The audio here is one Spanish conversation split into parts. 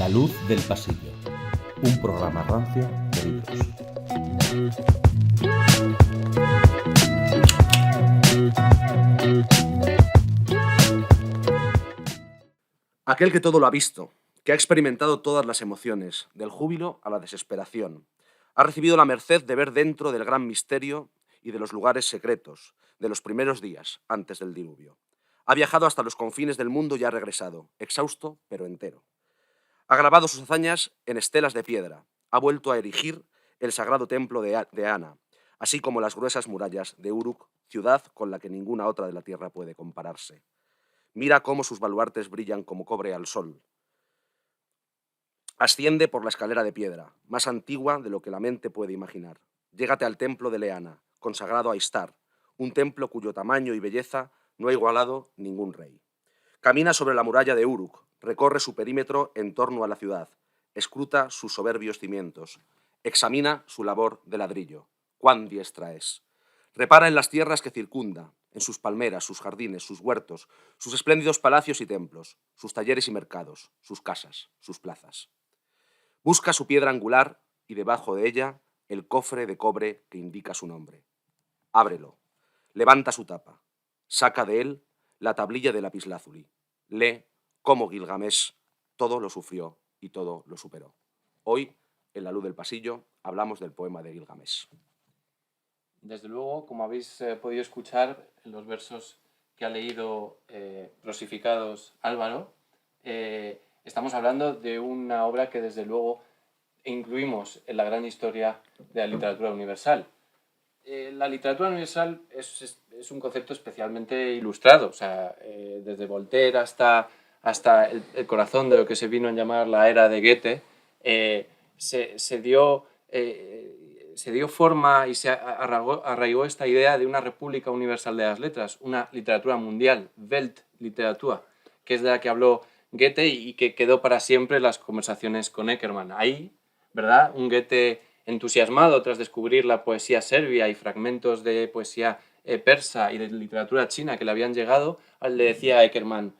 La luz del pasillo, un programa rancio de libros. Aquel que todo lo ha visto, que ha experimentado todas las emociones, del júbilo a la desesperación, ha recibido la merced de ver dentro del gran misterio y de los lugares secretos, de los primeros días antes del diluvio. Ha viajado hasta los confines del mundo y ha regresado, exhausto pero entero. Ha grabado sus hazañas en estelas de piedra, ha vuelto a erigir el sagrado templo de Ana, así como las gruesas murallas de Uruk, ciudad con la que ninguna otra de la tierra puede compararse. Mira cómo sus baluartes brillan como cobre al sol. Asciende por la escalera de piedra, más antigua de lo que la mente puede imaginar. Llégate al templo de Leana, consagrado a Istar, un templo cuyo tamaño y belleza no ha igualado ningún rey. Camina sobre la muralla de Uruk, recorre su perímetro en torno a la ciudad, escruta sus soberbios cimientos, examina su labor de ladrillo. ¡Cuán diestra es! Repara en las tierras que circunda, en sus palmeras, sus jardines, sus huertos, sus espléndidos palacios y templos, sus talleres y mercados, sus casas, sus plazas. Busca su piedra angular y debajo de ella el cofre de cobre que indica su nombre. Ábrelo, levanta su tapa, saca de él la tablilla de lapislázuli. Lee cómo Gilgamesh todo lo sufrió y todo lo superó. Hoy, en La luz del pasillo, hablamos del poema de Gilgamesh. Desde luego, como habéis podido escuchar en los versos que ha leído Rosificados Álvaro, estamos hablando de una obra que desde luego incluimos en la gran historia de la literatura universal. La literatura universal es un concepto especialmente ilustrado, o sea, desde Voltaire hasta el corazón de lo que se vino a llamar la era de Goethe, se dio forma y se arraigó esta idea de una república universal de las letras, una literatura mundial, Weltliteratur, que es de la que habló Goethe y que quedó para siempre en las conversaciones con Eckermann. Ahí, ¿verdad? Un Goethe entusiasmado tras descubrir la poesía serbia y fragmentos de poesía persa y de literatura china que le habían llegado, le decía a Eckermann: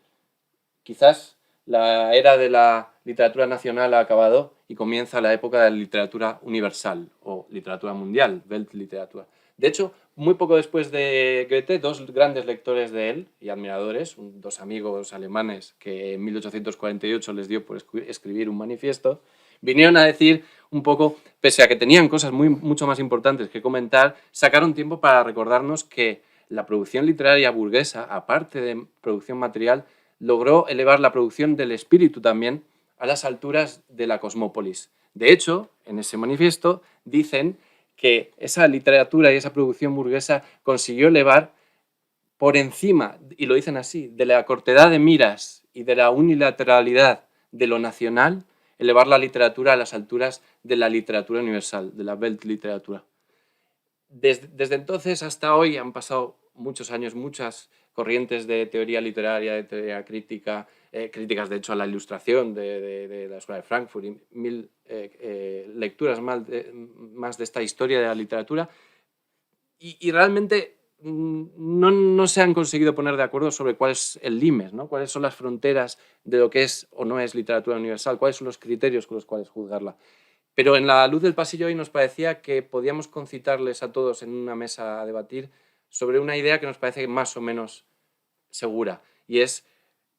quizás la era de la literatura nacional ha acabado y comienza la época de la literatura universal o literatura mundial, Weltliteratur. De hecho, muy poco después de Goethe, dos grandes lectores de él y admiradores, dos amigos alemanes que en 1848 les dio por escribir un manifiesto, vinieron a decir un poco, pese a que tenían cosas mucho más importantes que comentar, sacaron tiempo para recordarnos que la producción literaria burguesa, aparte de producción material, logró elevar la producción del espíritu también a las alturas de la cosmópolis. De hecho, en ese manifiesto dicen que esa literatura y esa producción burguesa consiguió elevar por encima, y lo dicen así, de la cortedad de miras y de la unilateralidad de lo nacional, elevar la literatura a las alturas de la literatura universal, de la Weltliteratur. Desde entonces hasta hoy han pasado muchos años, muchas corrientes de teoría literaria, de teoría crítica, críticas de hecho a la Ilustración de la Escuela de Frankfurt y mil lecturas más de esta historia de la literatura y realmente no se han conseguido poner de acuerdo sobre cuál es el limes, ¿no? Cuáles son las fronteras de lo que es o no es literatura universal, cuáles son los criterios con los cuales juzgarla. Pero en La luz del pasillo hoy nos parecía que podíamos concitarles a todos en una mesa a debatir sobre una idea que nos parece más o menos segura, y es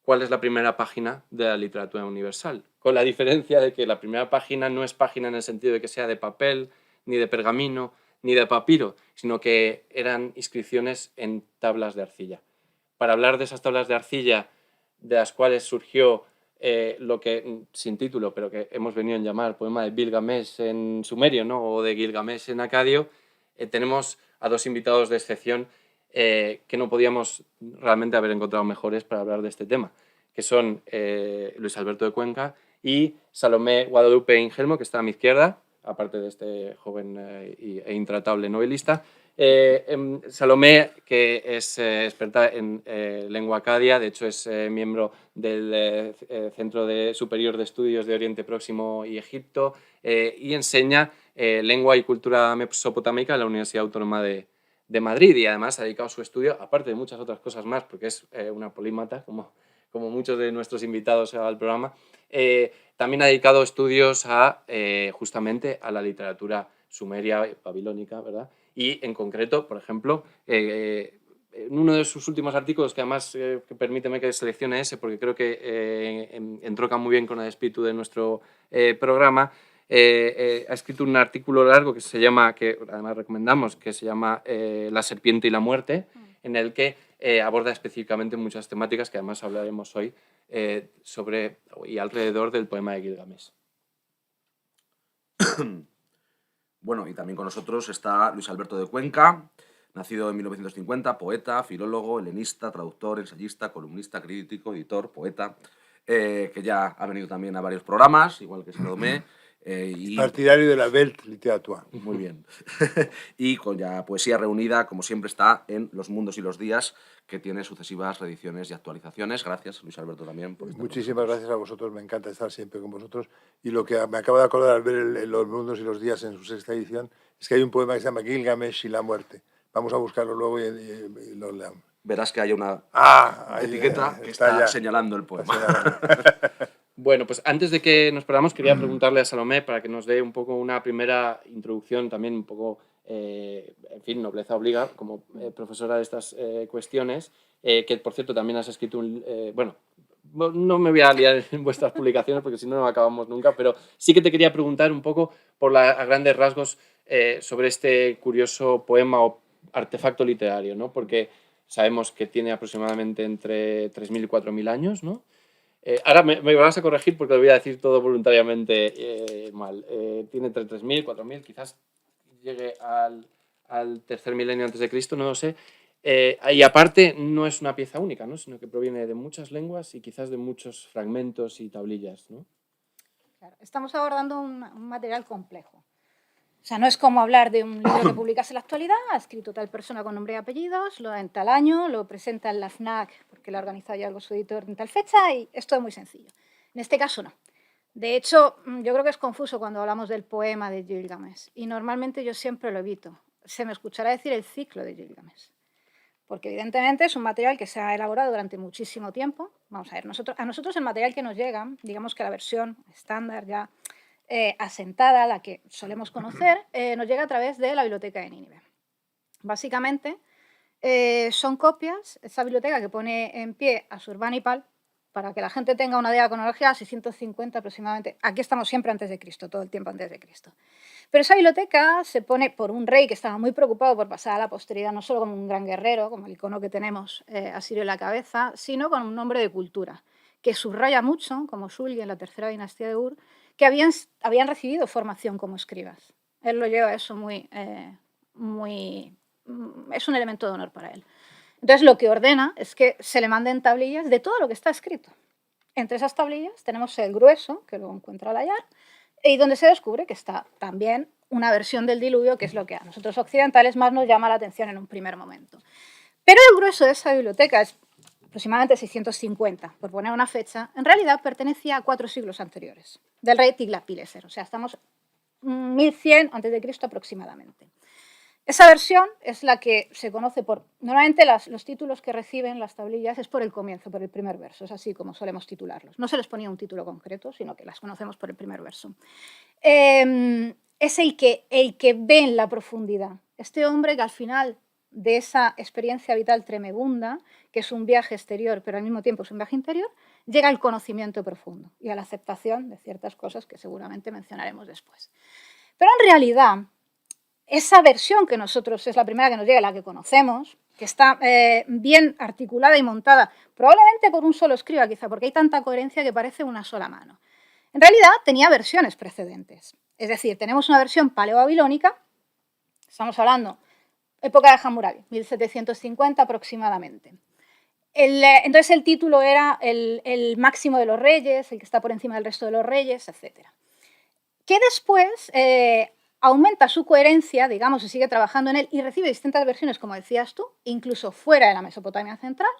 cuál es la primera página de la literatura universal, con la diferencia de que la primera página no es página en el sentido de que sea de papel, ni de pergamino, ni de papiro, sino que eran inscripciones en tablas de arcilla. Para hablar de esas tablas de arcilla, de las cuales surgió lo que, sin título, pero que hemos venido a llamar poema de Gilgamesh en sumerio, ¿no? O de Gilgamesh en acadio, tenemos a dos invitados de excepción que no podíamos realmente haber encontrado mejores para hablar de este tema, que son Luis Alberto de Cuenca y Salomé Guadalupe Ingelmo, que está a mi izquierda, aparte de este joven e intratable novelista. Salomé, que es experta en lengua acadia, de hecho es miembro del Centro Superior de Estudios de Oriente Próximo y Egipto, y enseña lengua y cultura mesopotámica en la Universidad Autónoma de Madrid, y además ha dedicado su estudio, aparte de muchas otras cosas más, porque es una polímata, como muchos de nuestros invitados al programa, También ha dedicado estudios a, justamente a la literatura sumeria, babilónica, ¿verdad? Y en concreto, por ejemplo, en uno de sus últimos artículos, que además permíteme que seleccione ese porque creo que entronca muy bien con el espíritu de nuestro programa, ha escrito un artículo largo que se llama, que además recomendamos, que se llama La serpiente y la muerte, en el que aborda específicamente muchas temáticas que además hablaremos hoy sobre y alrededor del poema de Gilgamesh. Bueno, y también con nosotros está Luis Alberto de Cuenca, nacido en 1950, poeta, filólogo, helenista, traductor, ensayista, columnista, crítico, editor, poeta, que ya ha venido también a varios programas, igual que Salomé. Partidario de la Weltliteratur. Muy bien. Y con ya poesía reunida, como siempre, está en Los Mundos y los Días, que tiene sucesivas reediciones y actualizaciones. Gracias, Luis Alberto, también. Por estar Muchísimas gracias a vosotros, me encanta estar siempre con vosotros. Y lo que me acabo de acordar al ver Los Mundos y los Días en su 6ª edición es que hay un poema que se llama Gilgamesh y la muerte. Vamos a buscarlo luego y lo leamos. Verás que hay una ahí etiqueta que está señalando el poema. Bueno, pues antes de que nos paramos, quería preguntarle a Salomé para que nos dé un poco una primera introducción, también un poco, en fin, nobleza obliga, como profesora de estas cuestiones, que por cierto también has escrito un... bueno, no me voy a liar en vuestras publicaciones porque si no, no acabamos nunca, pero sí que te quería preguntar un poco, a grandes rasgos, sobre este curioso poema o artefacto literario, ¿no? Porque sabemos que tiene aproximadamente entre 3.000 y 4.000 años, ¿no? Ahora me vas a corregir porque lo voy a decir todo voluntariamente mal. Tiene entre 3.000, 4.000, quizás llegue al tercer milenio antes de Cristo, no lo sé. Y aparte no es una pieza única, ¿no? Sino que proviene de muchas lenguas y quizás de muchos fragmentos y tablillas, ¿no? Claro, estamos abordando un material complejo. O sea, no es como hablar de un libro que publicas en la actualidad, ha escrito tal persona con nombre y apellidos, lo da en tal año, lo presenta en la FNAC porque lo ha organizado ya algo su editor en tal fecha y es todo muy sencillo. En este caso no. De hecho, yo creo que es confuso cuando hablamos del poema de Gilgamesh y normalmente yo siempre lo evito. Se me escuchará decir el ciclo de Gilgamesh, porque evidentemente es un material que se ha elaborado durante muchísimo tiempo. Vamos a ver, a nosotros el material que nos llega, digamos que la versión estándar ya asentada, la que solemos conocer, nos llega a través de la biblioteca de Nínive. Básicamente son copias, esa biblioteca que pone en pie Asurbanipal, para que la gente tenga una idea cronología, 650 aproximadamente. Aquí estamos siempre antes de Cristo, todo el tiempo antes de Cristo. Pero esa biblioteca se pone por un rey que estaba muy preocupado por pasar a la posteridad, no solo como un gran guerrero, como el icono que tenemos asirio en la cabeza, sino con un hombre de cultura, que subraya mucho, como Shulgi en la tercera dinastía de Ur, que habían recibido formación como escribas. Él lo lleva eso es un elemento de honor para él. Entonces, lo que ordena es que se le manden tablillas de todo lo que está escrito. Entre esas tablillas tenemos el grueso, que luego encuentra al hallar, y donde se descubre que está también una versión del diluvio, que es lo que a nosotros occidentales más nos llama la atención en un primer momento. Pero el grueso de esa biblioteca es aproximadamente 650, por poner una fecha, en realidad pertenecía a 4 siglos anteriores, del rey Tiglat-Pileser, o sea, estamos 1100 a.C. aproximadamente. Esa versión es la que se conoce por... Normalmente los títulos que reciben las tablillas es por el comienzo, por el primer verso, es así como solemos titularlos. No se les ponía un título concreto, sino que las conocemos por el primer verso. Es el que ve en la profundidad. Este hombre que al final de esa experiencia vital tremebunda, que es un viaje exterior, pero al mismo tiempo es un viaje interior, llega al conocimiento profundo y a la aceptación de ciertas cosas que seguramente mencionaremos después. Pero en realidad, esa versión que nosotros es la primera que nos llega, la que conocemos, que está bien articulada y montada, probablemente por un solo escriba quizá, porque hay tanta coherencia que parece una sola mano. En realidad tenía versiones precedentes. Es decir, tenemos una versión paleobabilónica, estamos hablando época de Hammurabi, 1750 aproximadamente. Entonces el título era el máximo de los reyes, el que está por encima del resto de los reyes, etc. Que después aumenta su coherencia, digamos, y sigue trabajando en él y recibe distintas versiones, como decías tú, incluso fuera de la Mesopotamia central,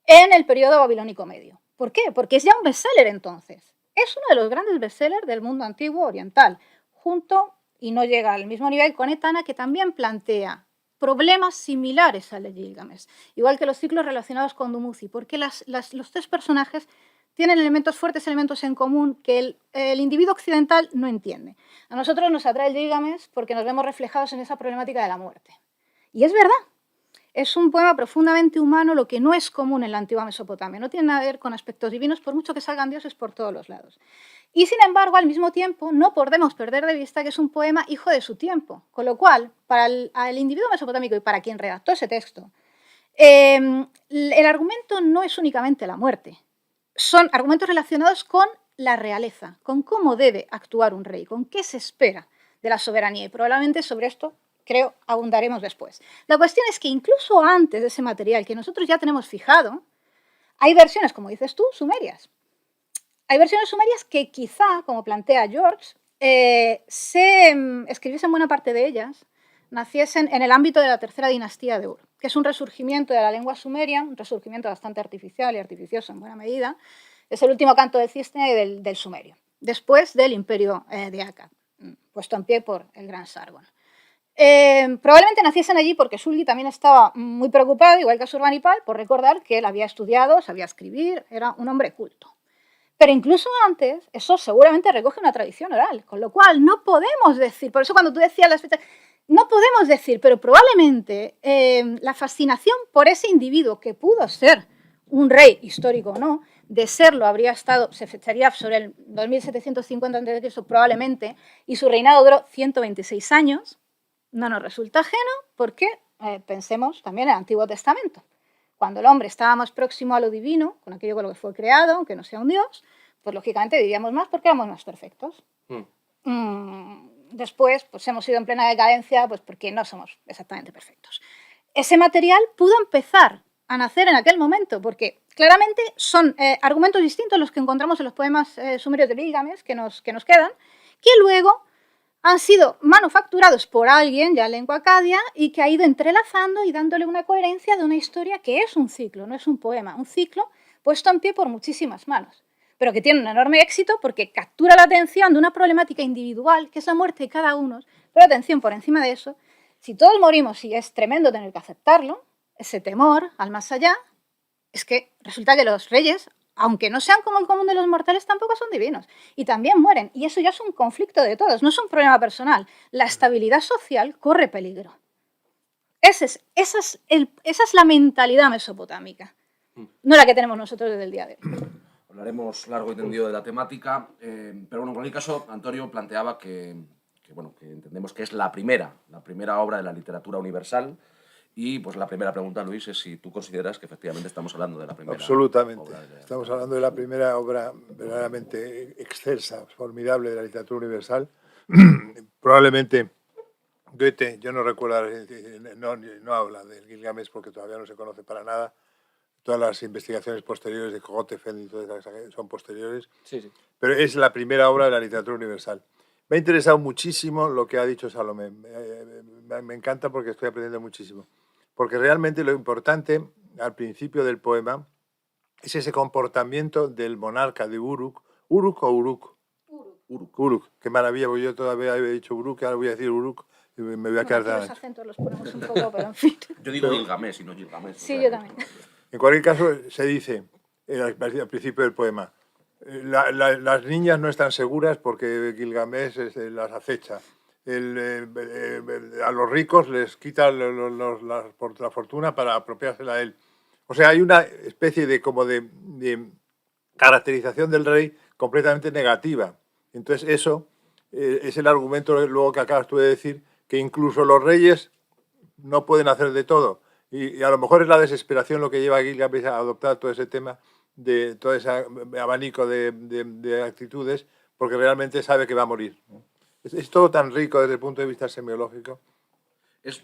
en el periodo babilónico medio. ¿Por qué? Porque es ya un bestseller entonces. Es uno de los grandes bestsellers del mundo antiguo oriental, junto, y no llega al mismo nivel, con Etana, que también plantea problemas similares al de Gilgamesh, igual que los ciclos relacionados con Dumuzi, porque los 3 personajes tienen fuertes elementos en común que el individuo occidental no entiende. A nosotros nos atrae el Gilgamesh porque nos vemos reflejados en esa problemática de la muerte. Y es verdad, es un poema profundamente humano, lo que no es común en la antigua Mesopotamia. No tiene nada que ver con aspectos divinos, por mucho que salgan dioses por todos los lados. Y sin embargo, al mismo tiempo, no podemos perder de vista que es un poema hijo de su tiempo. Con lo cual, para el individuo mesopotámico y para quien redactó ese texto, el argumento no es únicamente la muerte. Son argumentos relacionados con la realeza, con cómo debe actuar un rey, con qué se espera de la soberanía. Y probablemente sobre esto, creo, abundaremos después. La cuestión es que incluso antes de ese material que nosotros ya tenemos fijado, hay versiones, como dices tú, sumerias. Hay versiones sumerias que quizá, como plantea George, se escribiesen buena parte de ellas, naciesen en el ámbito de la tercera dinastía de Ur, que es un resurgimiento de la lengua sumeria, un resurgimiento bastante artificial y artificioso en buena medida. Es el último canto del cisne del sumerio, después del imperio de Akkad, puesto en pie por el gran Sargon. Probablemente naciesen allí porque Shulgi también estaba muy preocupado, igual que Asurbanipal, por recordar que él había estudiado, sabía escribir, era un hombre culto. Pero incluso antes, eso seguramente recoge una tradición oral, con lo cual no podemos decir, por eso cuando tú decías las fechas, no podemos decir, pero probablemente la fascinación por ese individuo que pudo ser un rey histórico o no, de serlo habría estado, se fecharía sobre el 2750 a.C. probablemente, y su reinado duró 126 años, no nos resulta ajeno porque pensemos también en el Antiguo Testamento. Cuando el hombre estaba más próximo a lo divino, con aquello con lo que fue creado, aunque no sea un dios, pues lógicamente vivíamos más porque éramos más perfectos. Después pues hemos ido en plena decadencia pues porque no somos exactamente perfectos. Ese material pudo empezar a nacer en aquel momento, porque claramente son argumentos distintos los que encontramos en los poemas sumerios de Gilgamesh que nos quedan, que luego han sido manufacturados por alguien ya en lengua acadia y que ha ido entrelazando y dándole una coherencia de una historia que es un ciclo, no es un poema, un ciclo puesto en pie por muchísimas manos, pero que tiene un enorme éxito porque captura la atención de una problemática individual, que es la muerte de cada uno, pero atención, por encima de eso, si todos morimos y es tremendo tener que aceptarlo, ese temor al más allá, es que resulta que los reyes, aunque no sean como el común de los mortales, tampoco son divinos. Y también mueren. Y eso ya es un conflicto de todos, no es un problema personal. La estabilidad social corre peligro. Esa es la mentalidad mesopotámica, no la que tenemos nosotros desde el día de hoy. Hablaremos largo y tendido de la temática, pero bueno, en cualquier caso, Antonio planteaba que entendemos que es la primera obra de la literatura universal. Y pues la primera pregunta, Luis, es si tú consideras que efectivamente estamos hablando de la primera Absolutamente. obra. Estamos hablando de la primera obra verdaderamente excelsa, formidable de la literatura universal. Probablemente Goethe, yo no recuerdo, no habla del Gilgamesh porque todavía no se conoce para nada. Todas las investigaciones posteriores de Grotefend y todas esas son posteriores. Sí. Pero es la primera obra de la literatura universal. Me ha interesado muchísimo lo que ha dicho Salomé. Me encanta porque estoy aprendiendo muchísimo. Porque realmente lo importante al principio del poema es ese comportamiento del monarca de Uruk. ¿Uruk o Uruk? Uruk. Qué maravilla, porque yo todavía había dicho Uruk, ahora voy a decir Uruk y me voy a quedar tan... Los acentos los ponemos un poco, pero en fin. Yo digo Gilgamesh y no Gilgamesh. Sí, yo también. En cualquier caso, se dice al principio del poema, las niñas no están seguras porque Gilgamesh las acecha. A los ricos les quita la fortuna para apropiársela a él. O sea, hay una especie de caracterización del rey completamente negativa. Entonces eso es el argumento luego que acabas tú de decir, que incluso los reyes no pueden hacer de todo. Y a lo mejor es la desesperación lo que lleva a Gilgamesh a adoptar todo ese tema, de todo ese abanico de actitudes, porque realmente sabe que va a morir. Es todo tan rico desde el punto de vista semiológico. Es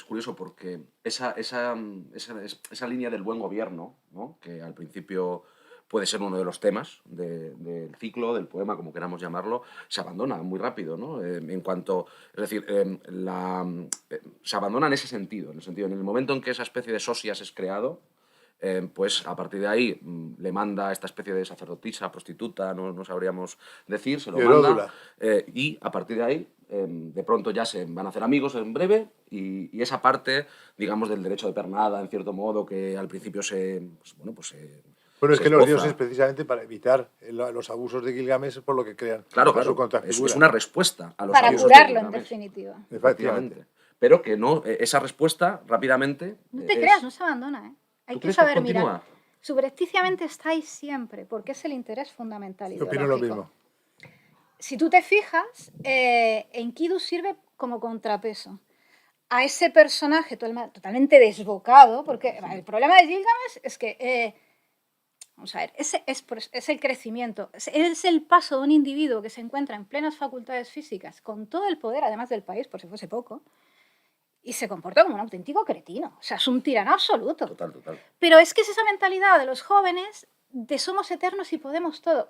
curioso porque esa línea del buen gobierno, ¿no? Que al principio puede ser uno de los temas del ciclo, del poema, como queramos llamarlo, se abandona muy rápido, ¿no? Se abandona en ese sentido, en el momento en que esa especie de Sosias es creado, pues a partir de ahí le manda esta especie de sacerdotisa, prostituta, no sabríamos decir, se lo manda, y a partir de ahí de pronto ya se van a hacer amigos en breve y esa parte, digamos, del derecho de pernada, en cierto modo, que al principio se Bueno, es se que los esboza. dioses, precisamente para evitar los abusos de Gilgamesh, es por lo que crean Claro, su claro, contrafigura. es una respuesta a los Para abusos de curarlo, en Gilgamesh. definitiva. Efectivamente. Pero que no, esa respuesta rápidamente. No te es- creas, no se abandona, ¿eh? Hay ¿Tú que crees saber continúa? mirar. Subrepticiamente está ahí siempre, porque es el interés fundamental Yo opino lo ideológico. mismo. Si tú te fijas, Enkidu sirve como contrapeso a ese personaje totalmente desbocado, porque el problema de Gilgamesh es que, vamos a ver, es el crecimiento, es el paso de un individuo que se encuentra en plenas facultades físicas, con todo el poder, además del país, por si fuese poco, y se comporta como un auténtico cretino. O sea, es un tirano absoluto. Total. Pero es que es esa mentalidad de los jóvenes de somos eternos y podemos todo,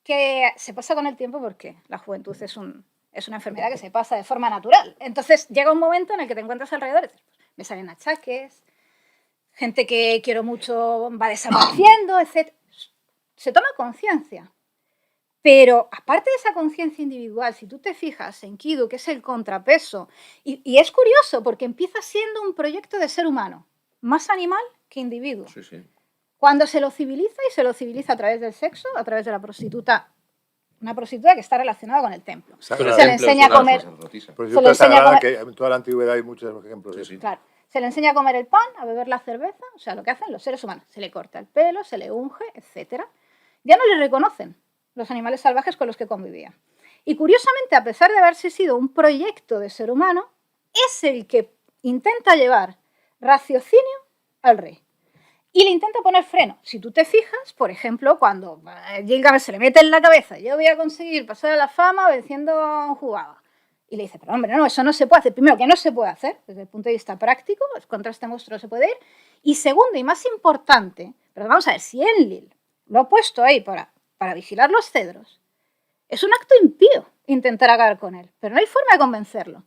que se pasa con el tiempo porque la juventud es una enfermedad que se pasa de forma natural. Entonces llega un momento en el que te encuentras alrededor y dices, pues, me salen achaques, gente que quiero mucho va desapareciendo, etc. Se toma conciencia. Pero aparte de esa conciencia individual, si tú te fijas en Enkidu, que es el contrapeso, y es curioso porque empieza siendo un proyecto de ser humano, más animal que individuo. Sí. Cuando se lo civiliza, y se lo civiliza a través del sexo, a través de la prostituta, una prostituta que está relacionada con el templo. Sagrada. Se le enseña a comer, Sacerdotisa. Por se eso le está enseña a sagrada, comer- que en toda la antigüedad hay muchos ejemplos de eso. Sí. claro, se le enseña a comer el pan, a beber la cerveza, o sea, lo que hacen los seres humanos. Se le corta el pelo, se le unge, etc. Ya no le reconocen los animales salvajes con los que convivía. Y curiosamente, a pesar de haberse sido un proyecto de ser humano, es el que intenta llevar raciocinio al rey. Y le intenta poner freno. Si tú te fijas, por ejemplo, cuando Gilgamesh se le mete en la cabeza, yo voy a conseguir pasar a la fama venciendo a un jugaba. Y le dice, pero hombre, no, eso no se puede hacer. Primero, que no se puede hacer, desde el punto de vista práctico, contra este monstruo se puede ir. Y segundo, y más importante, pero vamos a ver, si Enlil lo ha puesto ahí para vigilar los cedros, es un acto impío intentar acabar con él, pero no hay forma de convencerlo.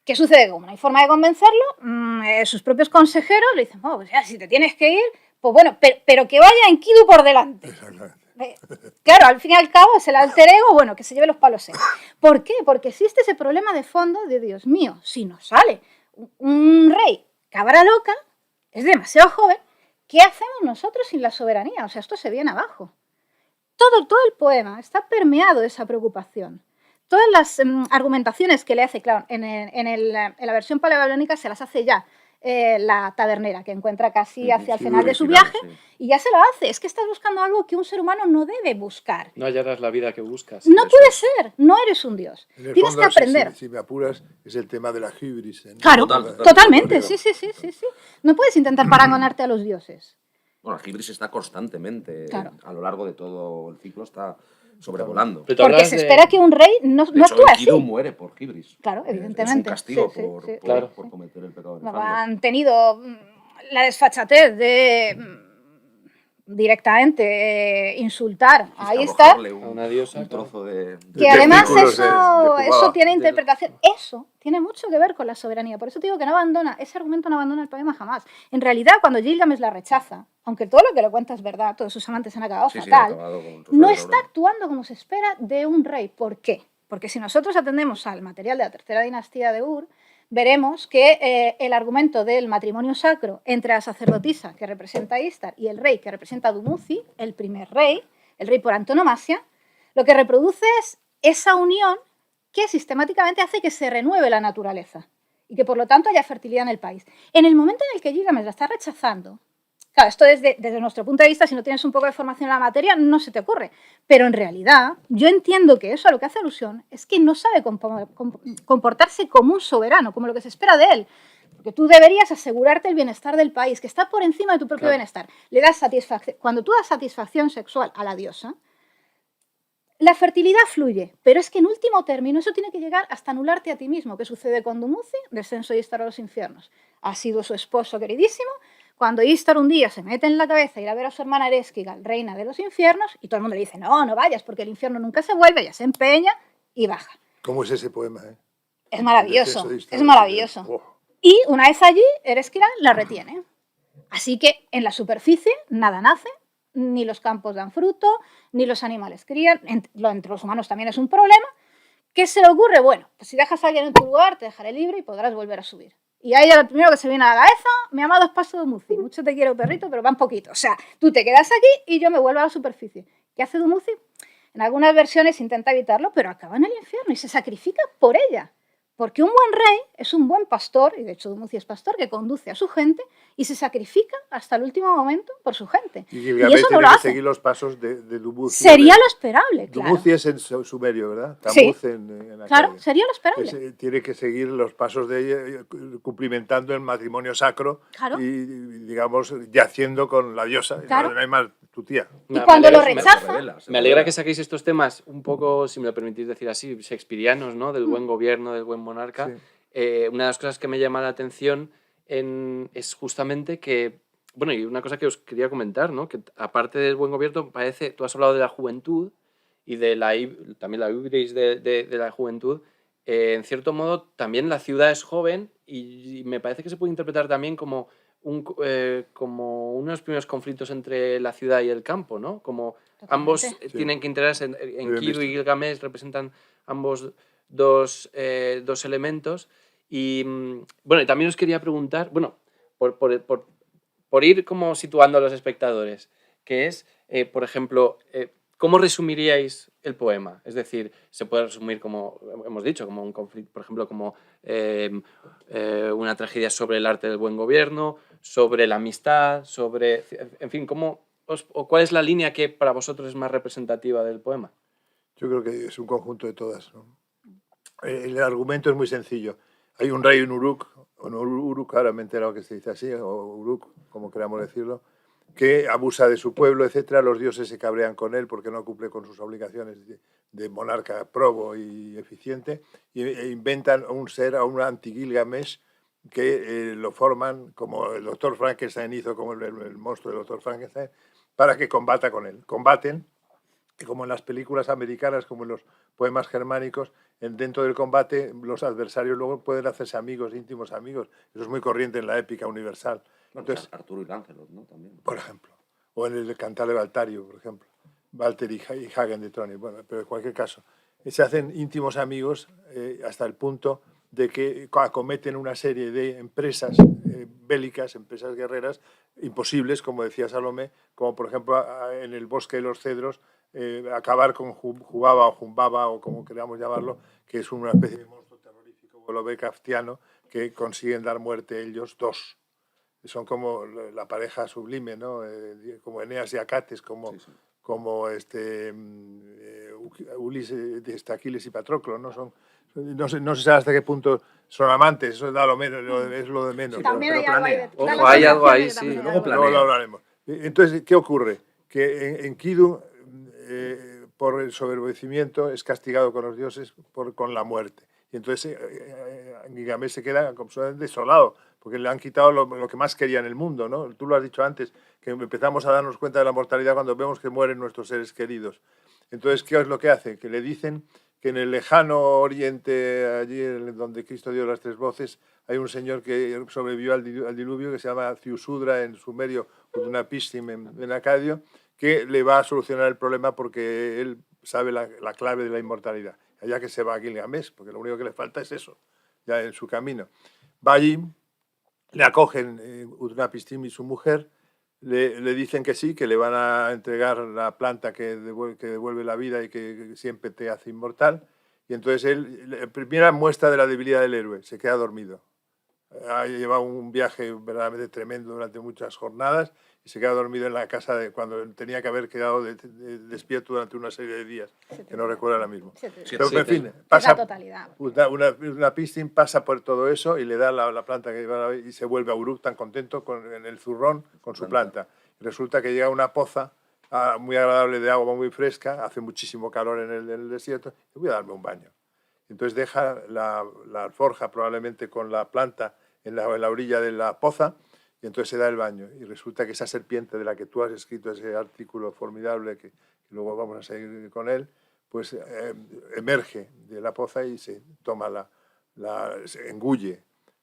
¿Qué sucede? Como no hay forma de convencerlo, sus propios consejeros le dicen, oh, pues ya, si te tienes que ir, pues bueno, pero que vaya Enkidu por delante. Exactamente. Claro, al fin y al cabo es el alter ego, bueno, que se lleve los palos secos. ¿Por qué? Porque existe ese problema de fondo de, Dios mío, si nos sale un rey cabra loca, es demasiado joven, ¿qué hacemos nosotros sin la soberanía? O sea, esto se viene abajo. Todo el poema está permeado de esa preocupación. Todas las argumentaciones que le hace, claro, en la versión paleobabilónica se las hace ya la tabernera, que encuentra casi hacia el Sí, final de su original, viaje, sí. y ya se lo hace. Es que estás buscando algo que un ser humano no debe buscar. No hallarás la vida que buscas. No Eso puede es. ser, no eres un dios. En el Tienes fondo, que aprender. si me apuras, es el tema de la hibris. Claro, Total. totalmente, sí. No puedes intentar parangonarte a los dioses. Bueno, el Hibris está constantemente, Claro. a lo largo de todo el ciclo, está sobrevolando. Pero tú Porque hablas se de- espera que un rey no De hecho, actúe así. Enkidu muere por Hibris. Claro, Es un evidentemente. castigo Sí, sí. Claro. por cometer el pecado de No, nefando. han tenido la desfachatez de directamente insultar a Aistar, Arrojarle A una diosa, un trozo de que además testículos de eso Kubaba. tiene Del- interpretación. Eso tiene mucho que ver con la soberanía. Por eso te digo que no abandona, ese argumento no abandona el poema jamás. En realidad, cuando Gilgamesh la rechaza, aunque todo lo que le cuenta es verdad, todos sus amantes han acabado Sí, han fatal, acabado con un trozo no de está oro. actuando como se espera de un rey. ¿Por qué? Porque si nosotros atendemos al material de la tercera dinastía de Ur, veremos que el argumento del matrimonio sacro entre la sacerdotisa, que representa a Istar, y el rey, que representa a Dumuzi, el primer rey, el rey por antonomasia, lo que reproduce es esa unión que sistemáticamente hace que se renueve la naturaleza y que por lo tanto haya fertilidad en el país. En el momento en el que Gilgamesh la está rechazando, claro, esto desde nuestro punto de vista, si no tienes un poco de formación en la materia, no se te ocurre. Pero en realidad, yo entiendo que eso a lo que hace alusión es que no sabe comportarse como un soberano, como lo que se espera de él. Porque tú deberías asegurarte el bienestar del país, que está por encima de tu propio Claro. bienestar. Le das satisfacción. Cuando tú das satisfacción sexual a la diosa, la fertilidad fluye, pero es que en último término eso tiene que llegar hasta anularte a ti mismo. ¿Qué sucede con Dumuzi? Descenso de Istar a los infiernos. Ha sido su esposo queridísimo. Cuando Istar un día se mete en la cabeza ir a ver a su hermana Ereskkigal, reina de los infiernos, y todo el mundo le dice, no vayas, porque el infierno nunca se vuelve, ella se empeña y baja. ¿Cómo es ese poema? Es maravilloso, El descenso de Istar es a los maravilloso. infiernos. Oh. Y una vez allí, Ereskkigal la retiene. Así que en la superficie nada nace, ni los campos dan fruto, ni los animales crían. Entre los humanos también es un problema. ¿Qué se le ocurre? Bueno, pues si dejas a alguien en tu lugar, te dejaré libre y podrás volver a subir. Y a ella lo primero que se viene a la cabeza, me llama 2 pasos Dumuzi. Mucho te quiero, perrito, pero van poquito. O sea, tú te quedas aquí y yo me vuelvo a la superficie. ¿Qué hace Dumuzi? En algunas versiones intenta evitarlo, pero acaba en el infierno y se sacrifica por ella. Porque un buen rey es un buen pastor, y de hecho Dumuzi es pastor, que conduce a su gente y se sacrifica hasta el último momento por su gente. Y Y eso no tiene lo que hace. seguir los pasos de Dumuzi. Sería lo esperable, claro. Dumuzi es en sumerio, ¿verdad? Sí. Tamuz en Claro, acadio. sería lo esperable. Pues, tiene que seguir los pasos de ella, cumplimentando el matrimonio sacro Claro. y, digamos, yaciendo con la diosa. Claro. No hay más, tu tía. Y cuando lo alegra- rechaza, Me alegra que saquéis estos temas un poco, si me lo permitís decir así, shakespearianos, ¿no? Del buen gobierno, del buen monarca. Sí. Una de las cosas que me llama la atención es justamente que, bueno, y una cosa que os quería comentar, ¿no? Que aparte del buen gobierno, parece, tú has hablado de la juventud y de también la hubris de la juventud. En cierto modo, también la ciudad es joven y me parece que se puede interpretar también como como unos primeros conflictos entre la ciudad y el campo, ¿no? Como ambos Totalmente. Sí. tienen que integrarse. bien Enkidu visto. y Gilgamesh representan ambos dos elementos. Y bueno, y también os quería preguntar, bueno, por ir como situando a los espectadores, que es, por ejemplo, ¿cómo resumiríais el poema? Es decir, se puede resumir como hemos dicho, como un conflicto, por ejemplo, como una tragedia sobre el arte del buen gobierno, sobre la amistad, sobre, en fin, o ¿cuál es la línea que para vosotros es más representativa del poema? Yo creo que es un conjunto de todas, ¿no? El argumento es muy sencillo. Hay un rey, un Uruk, o no Uruk, ahora me he enterado que se dice así, o Uruk, como queramos decirlo, que abusa de su pueblo, etcétera. Los dioses se cabrean con él porque no cumple con sus obligaciones de monarca probo y eficiente, e inventan un ser, a un anti-Gilgamesh, que lo forman como el doctor Frankenstein hizo, como el monstruo del doctor Frankenstein, para que combata con él. Combaten, y como en las películas americanas, como en los poemas germánicos, dentro del combate los adversarios luego pueden hacerse amigos, íntimos amigos. Eso es muy corriente en la épica universal. Entonces, Arturo y Lancelot, ¿no? También. por ejemplo, o en el Cantar de Valtario, por ejemplo, Walter y Hagen de Trony. Bueno, pero en cualquier caso, se hacen íntimos amigos hasta el punto de que acometen una serie de empresas bélicas, empresas guerreras, imposibles, como decía Salomé, como por ejemplo en el Bosque de los Cedros, acabar con Jubaba o Jumbaba, o como queramos llamarlo, que es una especie de monstruo terrorífico kaftiano, que consiguen dar muerte ellos dos. Son como la pareja sublime, ¿no? Como Eneas y Acates, como Ulises, Aquiles y Patroclo, ¿no? No sé hasta qué punto son amantes, eso da lo menos, es lo de menos. Sí, también pero hay algo ahí de planea. Ojo, hay algo ahí, sí. también hay Luego algo. planea. Luego lo hablaremos. Entonces, ¿qué ocurre? Que en Enkidu, por el soberbecimiento, es castigado con los dioses con la muerte. Y entonces Gilgamesh se queda absolutamente desolado, porque le han quitado lo que más quería en el mundo, ¿no? Tú lo has dicho antes, que empezamos a darnos cuenta de la mortalidad cuando vemos que mueren nuestros seres queridos. Entonces, ¿qué es lo que hace? Que le dicen que en el lejano oriente, allí donde Cristo dio las 3 voces, hay un señor que sobrevivió al diluvio, que se llama Ziusudra en sumerio, Utnapishtim en acadio, que le va a solucionar el problema porque él sabe la clave de la inmortalidad. Allá que se va a Gilgamesh, porque lo único que le falta es eso, ya en su camino. Va allí, le acogen Utnapishtim y su mujer, le dicen que sí, que le van a entregar la planta que devuelve la vida y que siempre te hace inmortal. Y entonces él, la primera muestra de la debilidad del héroe, se queda dormido. Ha llevado un viaje verdaderamente tremendo durante muchas jornadas y se queda dormido en la casa cuando tenía que haber quedado despierto durante una serie de días, que no recuerdo ahora mismo. Pero, en fin, Es la totalidad. una piscina pasa por todo eso y le da la planta y se vuelve a Uruk tan contento en el zurrón con su planta. Y resulta que llega a una poza muy agradable de agua muy fresca, hace muchísimo calor en el desierto, y voy a darme un baño. Entonces deja la alforja probablemente con la planta en la orilla de la poza y entonces se da el baño. Y resulta que esa serpiente de la que tú has escrito ese artículo formidable, que luego vamos a seguir con él, pues emerge de la poza y se toma se engulle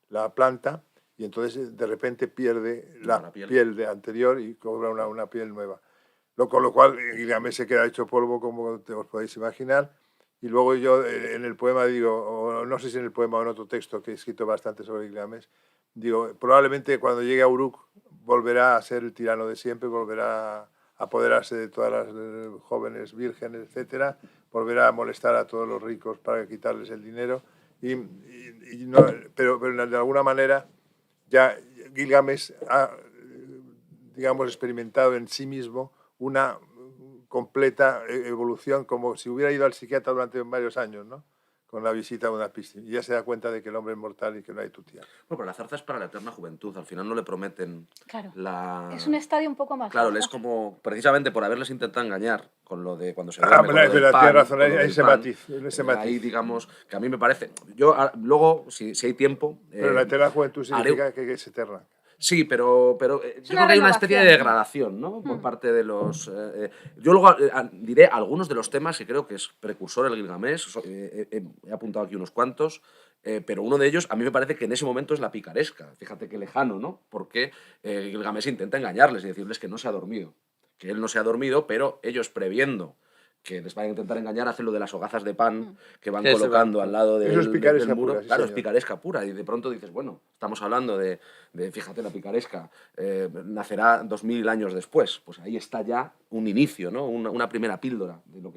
la planta y entonces de repente pierde la piel anterior y cobra una piel nueva. Con lo cual Gilgamesh se queda hecho polvo, como os podéis imaginar, Y luego yo en el poema digo, o no sé si en el poema o en otro texto que he escrito bastante sobre Gilgamesh, digo, probablemente cuando llegue a Uruk volverá a ser el tirano de siempre, volverá a apoderarse de todas las jóvenes vírgenes, etcétera, volverá a molestar a todos los ricos para quitarles el dinero, no, pero de alguna manera ya Gilgamesh ha, digamos, experimentado en sí mismo una completa evolución, como si hubiera ido al psiquiatra durante varios años, ¿no? Con la visita a una piscina. Y ya se da cuenta de que el hombre es mortal y que no hay tutía. Bueno, pero la zarza es para la eterna juventud. Al final no le prometen Claro. la... Es un estadio un poco más Claro, bajo. es como, precisamente por haberles intentado engañar con lo de cuando se Ah, duerme, con lo del tienes pan, razón, con lo hay del ese pan. matiz. Ahí, digamos, que a mí me parece... Yo, luego, si hay tiempo... Pero la eterna juventud significa haré... que es eterna. Sí, pero yo creo que hay una especie de degradación, ¿no? Por parte de los... yo luego diré algunos de los temas que creo que es precursor el Gilgamesh. He apuntado aquí unos cuantos, pero uno de ellos a mí me parece que en ese momento es la picaresca. Fíjate qué lejano, ¿no? Porque Gilgamesh intenta engañarles y decirles que no se ha dormido. Que él no se ha dormido, pero ellos previendo que les van a intentar engañar, hacen lo de las hogazas de pan que van colocando al lado Eso es picaresca del muro. pura, sí, claro, señor. es picaresca pura. Y de pronto dices, bueno, estamos hablando de fíjate, la picaresca nacerá 2000 años después. Pues ahí está ya un inicio, ¿no? Una primera píldora de lo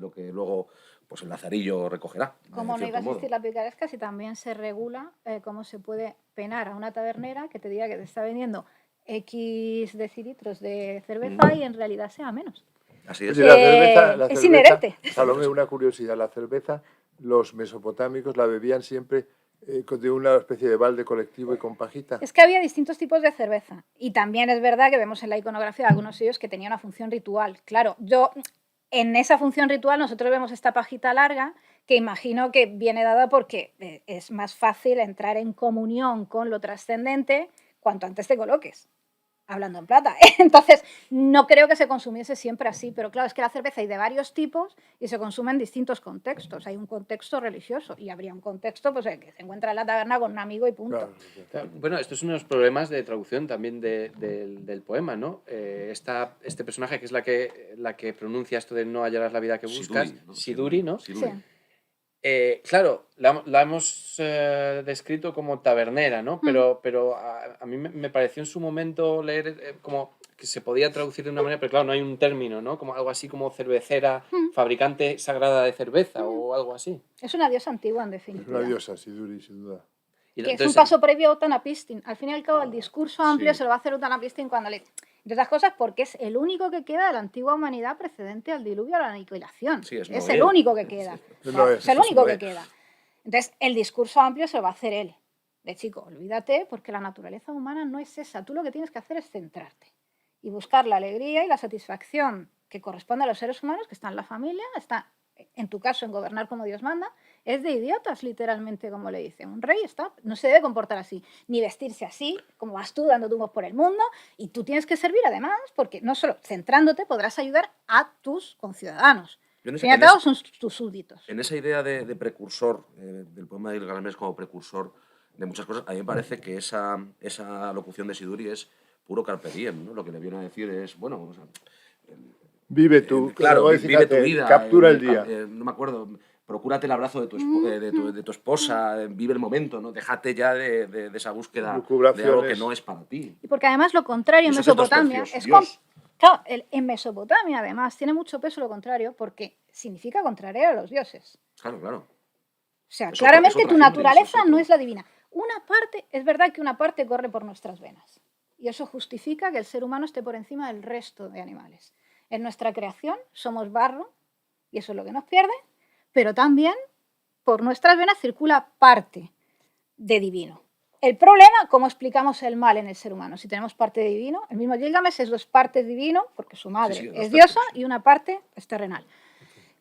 que luego pues el Lazarillo recogerá. ¿Cómo no iba a existir la picaresca si también se regula cómo se puede penar a una tabernera que te diga que te está vendiendo X decilitros de cerveza y en realidad sea menos? Así es. Oye, la cerveza, inherente. Salomé, una curiosidad, la cerveza, los mesopotámicos la bebían siempre de una especie de balde colectivo y con pajita. Es que había distintos tipos de cerveza y también es verdad que vemos en la iconografía de algunos de ellos que tenían una función ritual. Claro, en esa función ritual nosotros vemos esta pajita larga que imagino que viene dada porque es más fácil entrar en comunión con lo trascendente cuanto antes te coloques. Hablando en plata. Entonces, no creo que se consumiese siempre así, pero claro, es que la cerveza hay de varios tipos y se consume en distintos contextos. Hay un contexto religioso y habría un contexto pues, que se encuentra en la taberna con un amigo y punto. Claro. Bueno, esto es uno de los problemas de traducción también del poema, ¿no? Este personaje que es la que pronuncia esto de no hallarás la vida que buscas, Siduri, ¿no? Sí. Claro, la hemos descrito como tabernera, ¿no? Pero a mí me pareció en su momento leer como que se podía traducir de una manera, pero claro, no hay un término, ¿no? Como algo así como cervecera, fabricante sagrada de cerveza o algo así. Es una diosa antigua, en definitiva. Es una diosa, Siduri, sin duda. Que entonces, es un paso previo a Utnapishtim. Al fin y al cabo, el discurso amplio se lo va a hacer Utnapishtim cuando le... De otras cosas, porque es el único que queda de la antigua humanidad precedente al diluvio, a la aniquilación. Sí, es el único que queda. Es el único que queda. Entonces, el discurso amplio se lo va a hacer él. De chico, olvídate, porque la naturaleza humana no es esa. Tú lo que tienes que hacer es centrarte y buscar la alegría y la satisfacción que corresponde a los seres humanos, que está en la familia, está, en tu caso, en gobernar como Dios manda. Es de idiotas, literalmente, como le dice. Un rey no se debe comportar así, ni vestirse así, como vas tú dando tumbos por el mundo, y tú tienes que servir además, porque no solo centrándote podrás ayudar a tus conciudadanos. Al fin y al cabo son tus súbditos. En esa idea de precursor, del poema de Gilgamesh como precursor de muchas cosas, a mí me parece que esa locución de Siduri es puro carpe diem, ¿no? Lo que le viene a decir es, bueno, o sea, vive tu, vive tu vida. Captura el día. No me acuerdo... Procúrate el abrazo de tu esposa, vive el momento, ¿no? Déjate ya de esa búsqueda de algo que no es para ti. Y porque además lo contrario en Mesopotamia claro, en Mesopotamia además tiene mucho peso lo contrario porque significa contrariar a los dioses. Claro, claro. O sea, claramente tu naturaleza no es la divina. Es verdad que una parte corre por nuestras venas y eso justifica que el ser humano esté por encima del resto de animales. En nuestra creación somos barro y eso es lo que nos pierde. Pero también por nuestras venas circula parte de divino. El problema, ¿cómo explicamos el mal en el ser humano? Si tenemos parte de divino, el mismo Gilgamesh es dos partes divino, porque su madre es diosa y una parte es terrenal.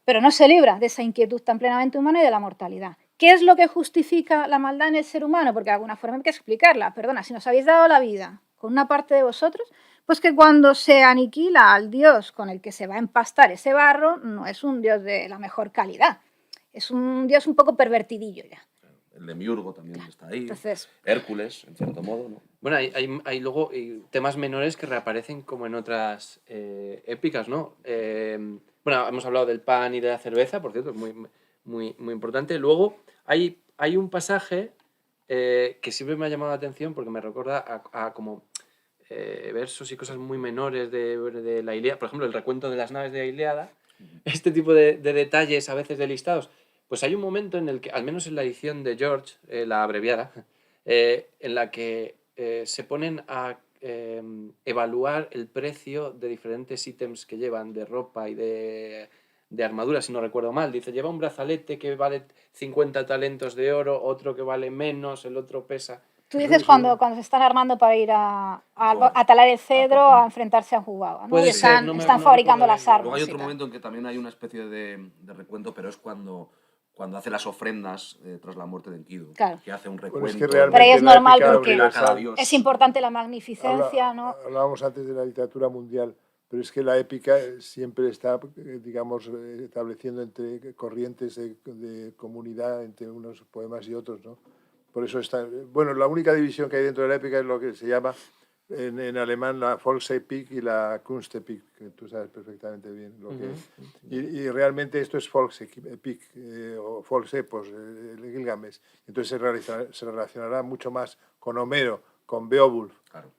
Pero no se libra de esa inquietud tan plenamente humana y de la mortalidad. ¿Qué es lo que justifica la maldad en el ser humano? Porque de alguna forma hay que explicarla. Perdona, si nos habéis dado la vida con una parte de vosotros, pues que cuando se aniquila al dios con el que se va a empastar ese barro, no es un dios de la mejor calidad. Es un dios un poco pervertidillo ya. El Demiurgo también está ahí. Entonces, Hércules, en cierto modo, ¿no? Bueno, hay luego temas menores que reaparecen como en otras épicas, ¿no? Bueno, hemos hablado del pan y de la cerveza, por cierto, muy muy, muy importante. Luego hay un pasaje que siempre me ha llamado la atención porque me recuerda a como versos y cosas muy menores de la Ilíada. Por ejemplo, el recuento de las naves de la Ilíada. Este tipo de detalles a veces de listados. Pues hay un momento en el que, al menos en la edición de George, la abreviada, en la que se ponen a evaluar el precio de diferentes ítems que llevan, de ropa y de armadura, si no recuerdo mal. Dice, lleva un brazalete que vale 50 talentos de oro, otro que vale menos, el otro pesa. Tú dices cuando se están armando para ir a talar el cedro, a enfrentarse a Jugawa, ¿no? Puede Y ser, están fabricando las armas. Luego hay y otro tal. momento en que también hay una especie de recuento, pero es cuando hace las ofrendas tras la muerte de Enkidu. Claro. Que hace un Bueno, recuento. es que realmente Pero ahí es la normal épica porque universal- Dios. es importante la magnificencia, ¿no? Hablábamos antes de la literatura mundial, pero es que la épica siempre está, digamos, estableciendo entre corrientes de comunidad, entre unos poemas y otros, ¿no? Por eso está... Bueno, la única división que hay dentro de la épica es lo que se llama en alemán la Volksepik y la Kunstepik, que tú sabes perfectamente bien lo que es. Y realmente esto es Volksepik o Volksepos, el Gilgamesh. Entonces se relacionará mucho más con Homero, con Beowulf, Claro.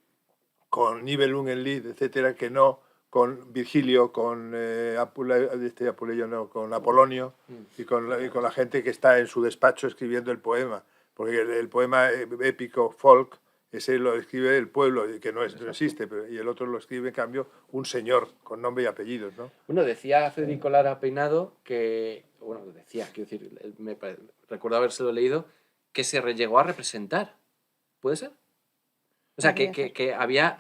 con Nibelungenlied, etcétera, que no con Virgilio, con Apuleyo, no, con Apolonio y con la gente que está en su despacho escribiendo el poema. Porque el poema épico folk, ese lo escribe el pueblo, que no existe, y el otro lo escribe, en cambio, un señor con nombre y apellidos, ¿no? Bueno, decía Federico Lara Peinado que, bueno, decía, quiero decir, recuerdo habérselo leído, que se llegó a representar. ¿Puede ser? O sea, que había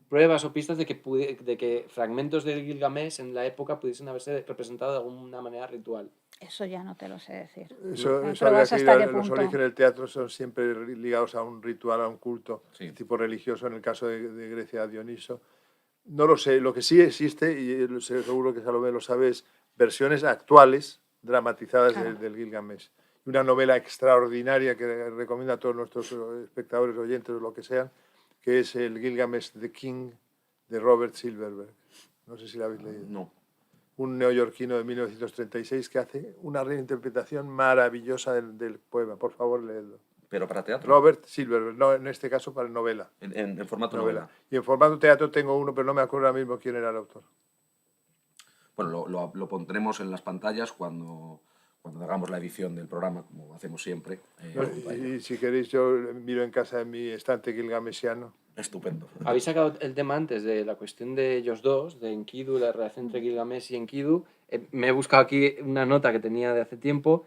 pruebas o pistas de que fragmentos del Gilgamesh en la época pudiesen haberse representado de alguna manera ritual. Eso ya no te lo sé decir. Eso Pero habría vas que ir hasta a- qué los punto. orígenes del teatro son siempre ligados a un ritual, a un culto, Sí. tipo religioso, en el caso de Grecia, a Dioniso. No lo sé, lo que sí existe, y seguro que Salomé lo sabe, es versiones actuales, dramatizadas Claro. del Gilgamesh. Una novela extraordinaria que recomiendo a todos nuestros espectadores, oyentes o lo que sean, que es el Gilgamesh The King de Robert Silverberg. No sé si la habéis leído. No. Un neoyorquino de 1936 que hace una reinterpretación maravillosa del poema. Por favor, leedlo. Pero para teatro. Robert Silverberg, no, en este caso para novela. En formato novela. novela. Y en formato teatro tengo uno, pero no me acuerdo ahora mismo quién era el autor. Bueno, lo pondremos en las pantallas cuando hagamos la edición del programa, como hacemos siempre. Y si queréis, yo miro en casa en mi estante gilgamesiano. Estupendo. Habéis sacado el tema antes de la cuestión de ellos dos, de Enkidu, la relación entre Gilgamesh y Enkidu. Me he buscado aquí una nota que tenía de hace tiempo.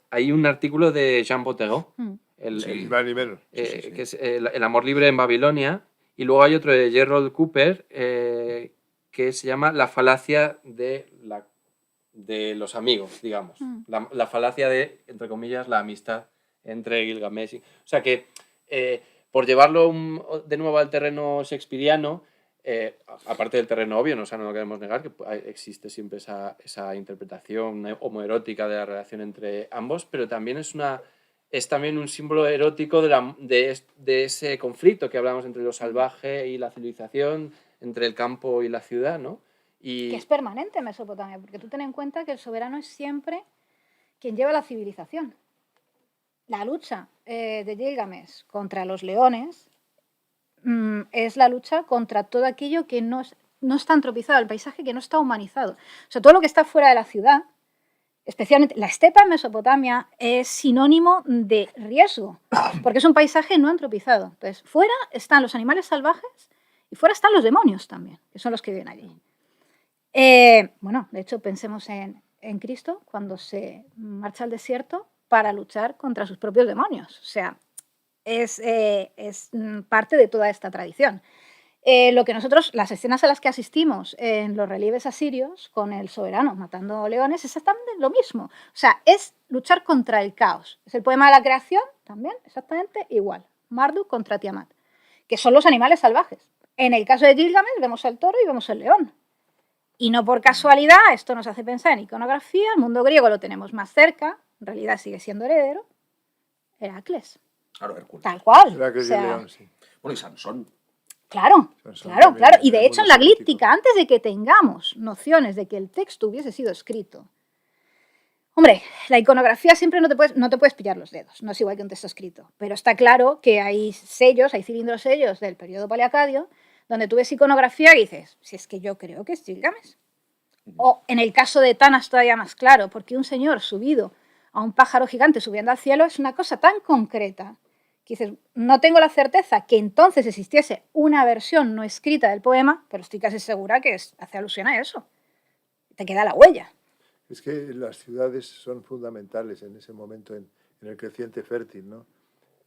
Hay un artículo de Jean Bottegau, Sí. Ni más ni menos. Sí. que es el amor libre en Babilonia, y luego hay otro de Gerald Cooper que se llama La falacia de los amigos, digamos. La falacia de, entre comillas, la amistad entre Gilgamesh. O sea que, por llevarlo de nuevo al terreno shakespeariano, aparte del terreno obvio, no lo queremos negar, que existe siempre esa interpretación homoerótica de la relación entre ambos, pero también es también un símbolo erótico de ese conflicto que hablamos entre lo salvaje y la civilización, entre el campo y la ciudad, ¿no? Que es permanente en Mesopotamia, porque tú ten en cuenta que el soberano es siempre quien lleva la civilización. La lucha de Gilgamesh contra los leones es la lucha contra todo aquello que no está antropizado, el paisaje que no está humanizado. O sea, todo lo que está fuera de la ciudad, especialmente la estepa en Mesopotamia, es sinónimo de riesgo, porque es un paisaje no antropizado. Entonces, fuera están los animales salvajes y fuera están los demonios también, que son los que viven allí. Bueno, de hecho, pensemos en Cristo cuando se marcha al desierto para luchar contra sus propios demonios. O sea, es parte de toda esta tradición. Lo que nosotros, las escenas a las que asistimos en los relieves asirios, con el soberano matando leones, es exactamente lo mismo. O sea, es luchar contra el caos. Es el poema de la creación, también, exactamente igual. Marduk contra Tiamat, que son los animales salvajes. En el caso de Gilgamesh vemos el toro y vemos el león. Y no por casualidad, esto nos hace pensar en iconografía, el mundo griego lo tenemos más cerca, en realidad sigue siendo heredero, Heracles. Claro, Hércules. Tal cual. Heracles O sea, y el león, sí. Bueno, y Sansón. Claro, Sansón claro, también, claro. Y en de el hecho, en mundo la semítico. glíptica, antes de que tengamos nociones de que el texto hubiese sido escrito, Hombre, la iconografía siempre no te puedes pillar los dedos, no es igual que un texto escrito, pero está claro que hay sellos, hay cilindros sellos del periodo paleacadio, donde tú ves iconografía y dices, si es que yo creo que es Gilgamesh. O en el caso de Tanas todavía más claro, porque un señor subido a un pájaro gigante subiendo al cielo es una cosa tan concreta que dices, no tengo la certeza que entonces existiese una versión no escrita del poema, pero estoy casi segura que hace alusión a eso. Te queda la huella. Es que las ciudades son fundamentales en ese momento en el creciente fértil, ¿no?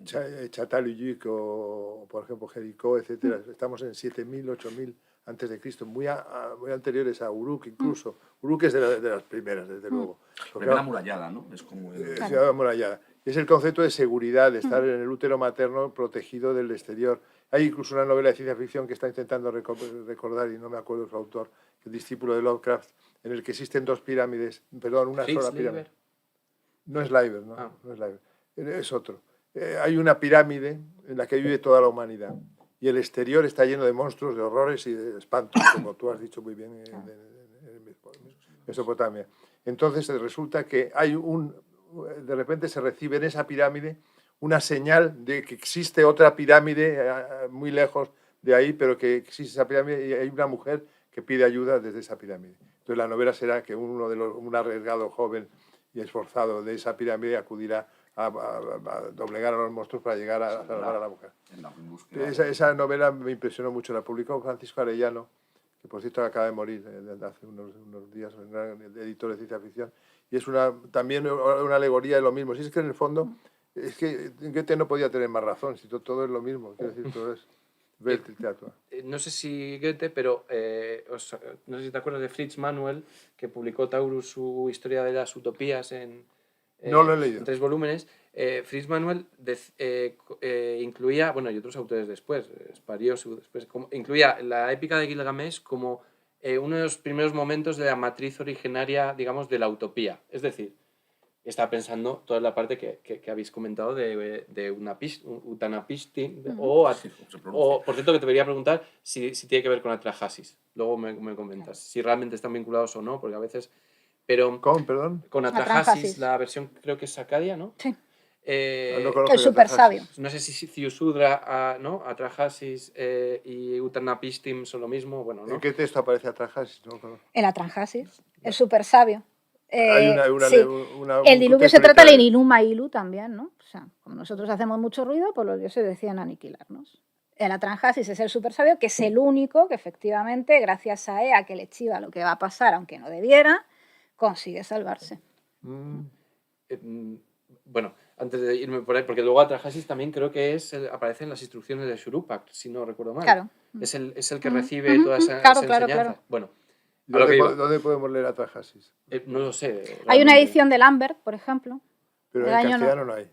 Çatalhöyük o, por ejemplo, Jericó, etcétera. Estamos en 7.000, 8.000 antes de Cristo, muy anteriores a Uruk incluso. Uruk es de las primeras, desde luego. Primera amurallada, ¿no? Es como ciudad amurallada. Es el concepto de seguridad, de estar en el útero materno protegido del exterior. Hay incluso una novela de ciencia ficción que está intentando recordar, y no me acuerdo su autor, el discípulo de Lovecraft, en el que existen dos pirámides, perdón, una sola pirámide. No es Liber, ¿no? No es Liber, es otro. Hay una pirámide en la que vive toda la humanidad y el exterior está lleno de monstruos, de horrores y de espantos, como tú has dicho muy bien en Mesopotamia. Entonces resulta que de repente se recibe en esa pirámide una señal de que existe otra pirámide muy lejos de ahí, pero que existe esa pirámide y hay una mujer que pide ayuda desde esa pirámide. Entonces la novela será que un arriesgado joven y esforzado de esa pirámide acudirá a doblegar a los monstruos para llegar a salvar a la mujer. Esa novela me impresionó mucho. La publicó Francisco Arellano, que por cierto acaba de morir hace unos días, un editor de ciencia ficción. Y es también una alegoría de lo mismo. Si es que en el fondo, es que Goethe no podía tener más razón, si todo es lo mismo. Quiero decir, todo es teatro. No sé si Goethe, pero no sé si te acuerdas de Fritz Manuel, que publicó Taurus su historia de las utopías no lo he leído. En 3 volúmenes. Fritz Manuel incluía, bueno, y otros autores después, Spariosu después, incluía la épica de Gilgamesh como uno de los primeros momentos de la matriz originaria, digamos, de la utopía. Es decir, estaba pensando toda la parte que habéis comentado de Utanapishtim, o, por cierto, que te debería preguntar si tiene que ver con Atrahasis. Luego me comentas si realmente están vinculados o no, porque a veces... Pero perdón. Con Atrahasis, la versión creo que es Acadia, ¿no? Sí. No el súper sabio. No sé si Ziusudra, ¿no? Atrahasis y Utanapishtim son lo mismo. Bueno, ¿no? ¿En qué texto aparece Atrahasis? No, el Atrahasis, el súper sabio. Hay sí. El diluvio se trata del Inuma Ilu también, ¿no? O sea, como nosotros hacemos mucho ruido, pues los dioses decían aniquilarnos. El Atrahasis es el súper sabio, que es el único que efectivamente, gracias a Ea, que le chiva lo que va a pasar, aunque no debiera, consigue salvarse. Bueno, antes de irme por ahí, porque luego Atrahasis también creo que aparece en las instrucciones de Shurupak, si no recuerdo mal. Claro. Es el que recibe toda esa enseñanza. Claro. Bueno, ¿Dónde podemos leer Atrahasis? No lo sé. Realmente. Hay una edición de Lambert, por ejemplo. Pero en castellano no hay.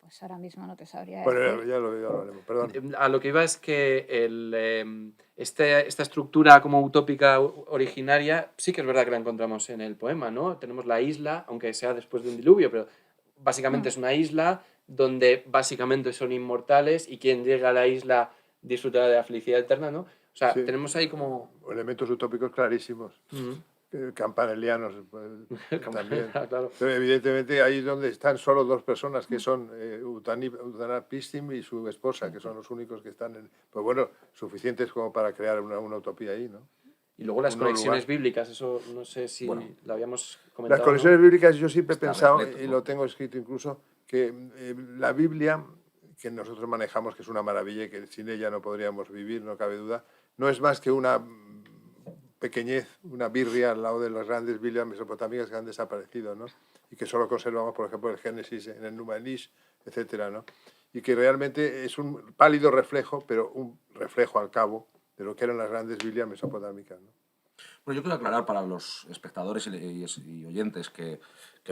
Pues ahora mismo no te sabría decir. Bueno, ya lo haremos, perdón. A lo que iba es que esta estructura como utópica originaria sí que es verdad que la encontramos en el poema, ¿no? Tenemos la isla, aunque sea después de un diluvio, pero básicamente es una isla donde básicamente son inmortales y quien llega a la isla disfrutará de la felicidad eterna, ¿no? O sea, tenemos ahí como... Elementos utópicos clarísimos. Campanelianos también. Claro. Pero evidentemente ahí es donde están solo dos personas, que son Utanapishtim y su esposa, que son los únicos que están, pues bueno, suficientes como para crear una utopía ahí, ¿no? Y luego las conexiones bíblicas, eso no sé si lo habíamos comentado. Las conexiones bíblicas yo siempre he pensado, y lo tengo escrito incluso, que la Biblia, que nosotros manejamos, que es una maravilla y que sin ella no podríamos vivir, no cabe duda, no es más que una pequeñez, una birria al lado de las grandes Biblias mesopotámicas que han desaparecido, ¿no? Y que solo conservamos, por ejemplo, el Génesis en el Numa Elish, etcétera, ¿no? Y que realmente es un pálido reflejo, pero un reflejo al cabo de lo que eran las grandes Biblias mesopotámicas, ¿no? Bueno, yo quiero aclarar para los espectadores y oyentes que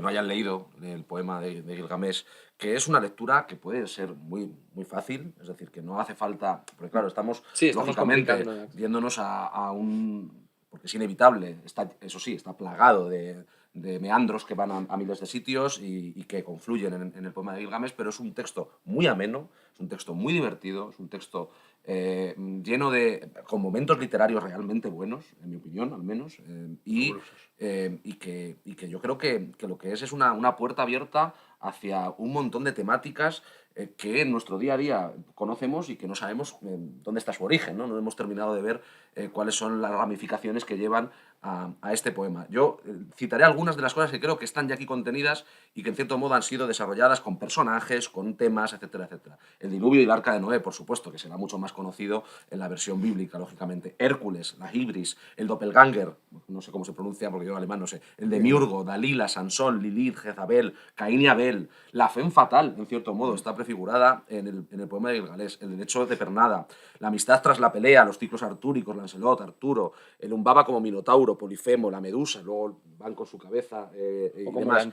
no hayan leído el poema de Gilgamesh, que es una lectura que puede ser muy, muy fácil, es decir, que no hace falta, porque claro, estamos lógicamente viéndonos a un... porque es inevitable, eso sí, está plagado de meandros que van a miles de sitios y que confluyen en el poema de Gilgamesh, pero es un texto muy ameno, es un texto muy divertido, es un texto con momentos literarios realmente buenos, en mi opinión, al menos, y que yo creo que lo que es una puerta abierta hacia un montón de temáticas que en nuestro día a día conocemos y que no sabemos dónde está su origen, ¿no? No hemos terminado de ver cuáles son las ramificaciones que llevan a este poema. Yo citaré algunas de las cosas que creo que están ya aquí contenidas y que en cierto modo han sido desarrolladas con personajes, con temas, etcétera, etcétera. El diluvio y el arca de Noé, por supuesto, que será mucho más conocido en la versión bíblica, lógicamente. Hércules, la Hibris, el Doppelganger, no sé cómo se pronuncia porque yo alemán no sé, el Demiurgo, Dalila, Sansón, Lilith, Jezabel, Caín y Abel, la femme fatal, en cierto modo, está prefigurada en el poema de Gilgalés, el derecho de pernada, la amistad tras la pelea, los ciclos artúricos, Lancelot, Arturo, el Umbaba como Minotauro, Polifemo, la Medusa, luego van con su cabeza y O como demás.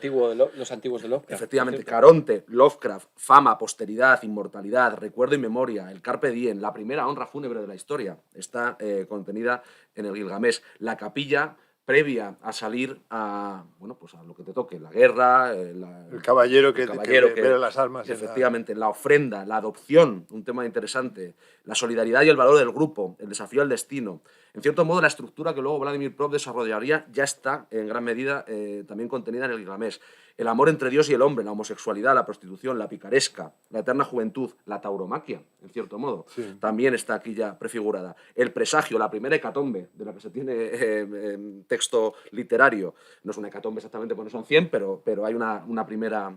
los antiguos de Lovecraft. Efectivamente, Caronte, Lovecraft, fama, posteridad, inmortalidad, recuerdo y memoria, el Carpe Diem, la primera honra fúnebre de la historia, está contenida en el Gilgamesh. La capilla previa a salir a lo que te toque, la guerra, el caballero que vela las armas. Efectivamente, la ofrenda, la adopción, un tema interesante, la solidaridad y el valor del grupo, el desafío al destino. En cierto modo, la estructura que luego Vladimir Prop desarrollaría ya está en gran medida también contenida en el Gilgamesh. El amor entre Dios y el hombre, la homosexualidad, la prostitución, la picaresca, la eterna juventud, la tauromaquia, en cierto modo, también está aquí ya prefigurada. El presagio, la primera hecatombe de la que se tiene texto literario. No es una hecatombe exactamente porque no son 100, pero hay una primera...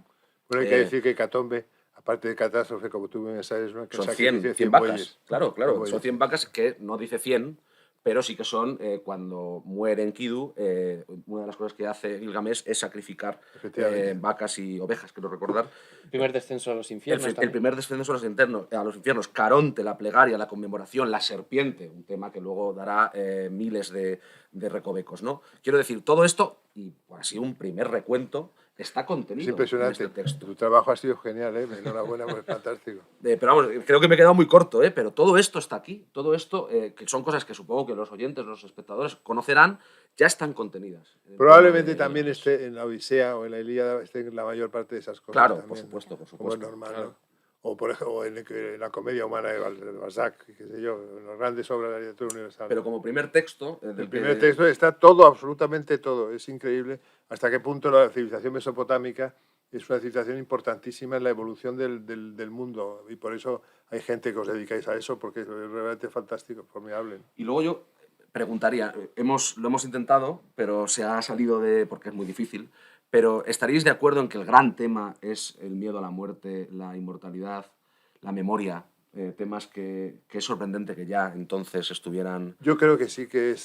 Bueno, hay que decir que hecatombe, aparte de catástrofe, como tú me sabes, ¿no? Son 100 vacas, bueyes. Claro, son 100 vacas que no dice 100, pero sí que son, cuando muere Enkidu, una de las cosas que hace Gilgamesh es sacrificar vacas y ovejas, quiero recordar. El primer descenso a los infiernos. El primer descenso a los infiernos. Caronte, la plegaria, la conmemoración, la serpiente, un tema que luego dará miles de recovecos, ¿no? Quiero decir, todo esto, y por así un primer recuento, está contenido. Es impresionante. En este texto. Tu trabajo ha sido genial, enhorabuena, pues fantástico. Pero vamos, creo que me he quedado muy corto, pero todo esto está aquí. Todo esto, que son cosas que supongo que los oyentes, los espectadores conocerán, ya están contenidas. Probablemente también esté en la Odisea o en la Ilíada, esté en la mayor parte de esas cosas. Claro, también, por supuesto. Como es normal, claro. ¿no? O, por ejemplo, en la comedia humana de Balzac, qué sé yo, en las grandes obras de la literatura universal. Pero como primer texto... El primer texto está todo, absolutamente todo. Es increíble hasta qué punto la civilización mesopotámica es una civilización importantísima en la evolución del mundo. Y por eso hay gente que os dedicáis a eso, porque es realmente fantástico, formidable. Y luego yo preguntaría, lo hemos intentado, pero se ha salido porque es muy difícil, pero ¿estaríais de acuerdo en que el gran tema es el miedo a la muerte, la inmortalidad, la memoria? Temas que es sorprendente que ya entonces estuvieran... Yo creo que sí, que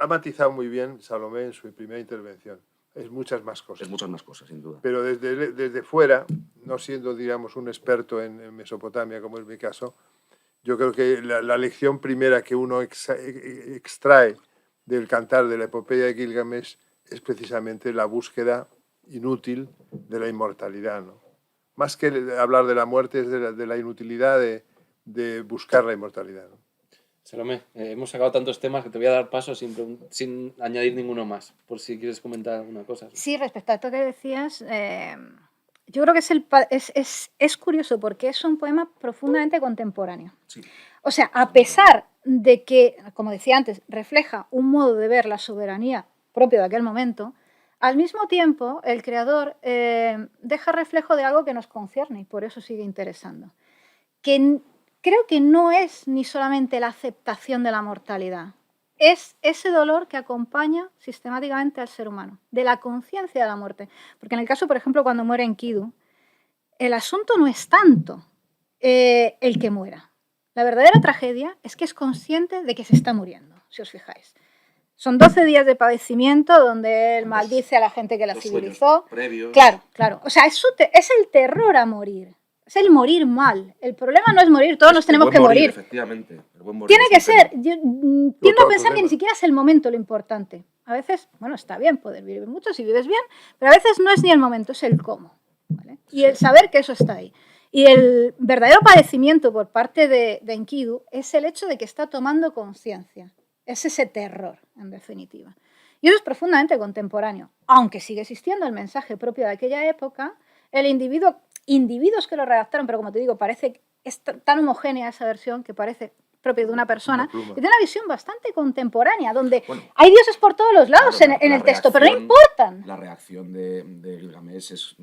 ha matizado muy bien Salomé en su primera intervención. Es muchas más cosas. Es muchas más cosas, sin duda. Pero desde fuera, no siendo, digamos, un experto en Mesopotamia, como es mi caso, yo creo que la lección primera que uno extrae del cantar de la epopeya de Gilgamesh es precisamente la búsqueda inútil de la inmortalidad, ¿no? Más que hablar de la muerte, es de la inutilidad de buscar la inmortalidad, ¿no? Salomé, hemos sacado tantos temas que te voy a dar paso sin añadir ninguno más, por si quieres comentar alguna cosa. Sí, respecto a esto que decías, yo creo que es curioso porque es un poema profundamente contemporáneo. Sí. O sea, a pesar de que, como decía antes, refleja un modo de ver la soberanía propio de aquel momento, al mismo tiempo el creador deja reflejo de algo que nos concierne y por eso sigue interesando. Creo que no es ni solamente la aceptación de la mortalidad, es ese dolor que acompaña sistemáticamente al ser humano, de la conciencia de la muerte. Porque en el caso, por ejemplo, cuando muere Enkidu, el asunto no es tanto el que muera. La verdadera tragedia es que es consciente de que se está muriendo, si os fijáis. Son 12 días de padecimiento donde él maldice a la gente que la civilizó. Previos. Claro. O sea, es el terror a morir. Es el morir mal. El problema no es morir, todos nos tenemos que morir. Efectivamente. El buen morir Tiene que ser. yo tiendo a pensar que ni siquiera es el momento lo importante. A veces, bueno, está bien poder vivir mucho si vives bien, pero a veces no es ni el momento, es el cómo. ¿Vale? Y el saber que eso está ahí. Y el verdadero padecimiento por parte de Enkidu es el hecho de que está tomando conciencia. Es ese terror, en definitiva. Y eso es profundamente contemporáneo. Aunque sigue existiendo el mensaje propio de aquella época, el individuos que lo redactaron, pero como te digo, parece es tan homogénea esa versión que parece propio de una persona, Una pluma. y de una visión bastante contemporánea, donde Bueno, hay dioses por todos los lados claro, en la el texto, pero no reacción- importan. La reacción de Gilgamesh es,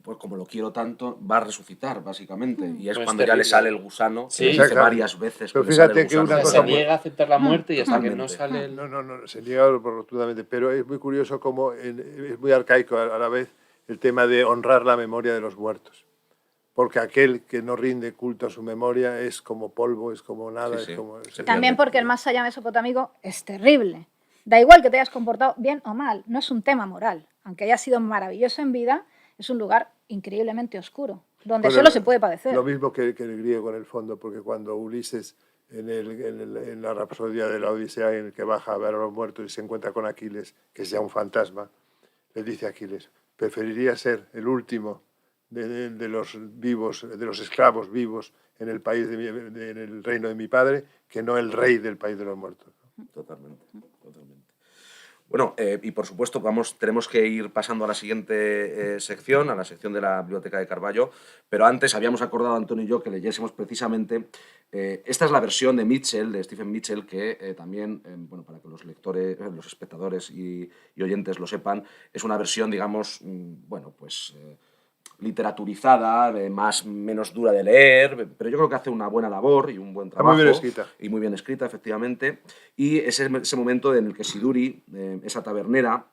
pues como lo quiero tanto, va a resucitar, básicamente. Y es Pues cuando ya le terrible. sale el gusano, Sí. que dice Exacto. varias veces Pero que le sale fíjate el que gusano. una O sea, cosa se muy- niega a aceptar la muerte y hasta que no Totalmente. sale el... No, se niega rotundamente, pero es muy curioso cómo es muy arcaico a la vez el tema de honrar la memoria de los muertos. Porque aquel que no rinde culto a su memoria es como polvo, es como nada, Sí, sí. es como... Se También pierde. porque el más allá mesopotámico es terrible. Da igual que te hayas comportado bien o mal, no es un tema moral. Aunque haya sido maravilloso en vida, es un lugar increíblemente oscuro, donde Bueno, solo se puede padecer. Lo mismo que el griego en el fondo, porque cuando Ulises en la Rapsodia de la Odisea, en el que baja a ver a los muertos y se encuentra con Aquiles, que es ya un fantasma, le dice a Aquiles, preferiría ser el último de los vivos, de los esclavos vivos en el país en el reino de mi padre, que no el rey del país de los muertos. Totalmente, totalmente. Bueno, y por supuesto tenemos que ir pasando a la siguiente sección, a la sección de la Biblioteca de Carballo, pero antes habíamos acordado, Antonio y yo, que leyésemos precisamente, esta es la versión de Mitchell, de Stephen Mitchell, que también, bueno, para que los lectores, los espectadores y oyentes lo sepan, es una versión, digamos, bueno, pues... literaturizada, menos dura de leer, pero yo creo que hace una buena labor y un buen Está trabajo. muy bien escrita. Y muy bien escrita, efectivamente. Y ese momento en el que Siduri, esa tabernera,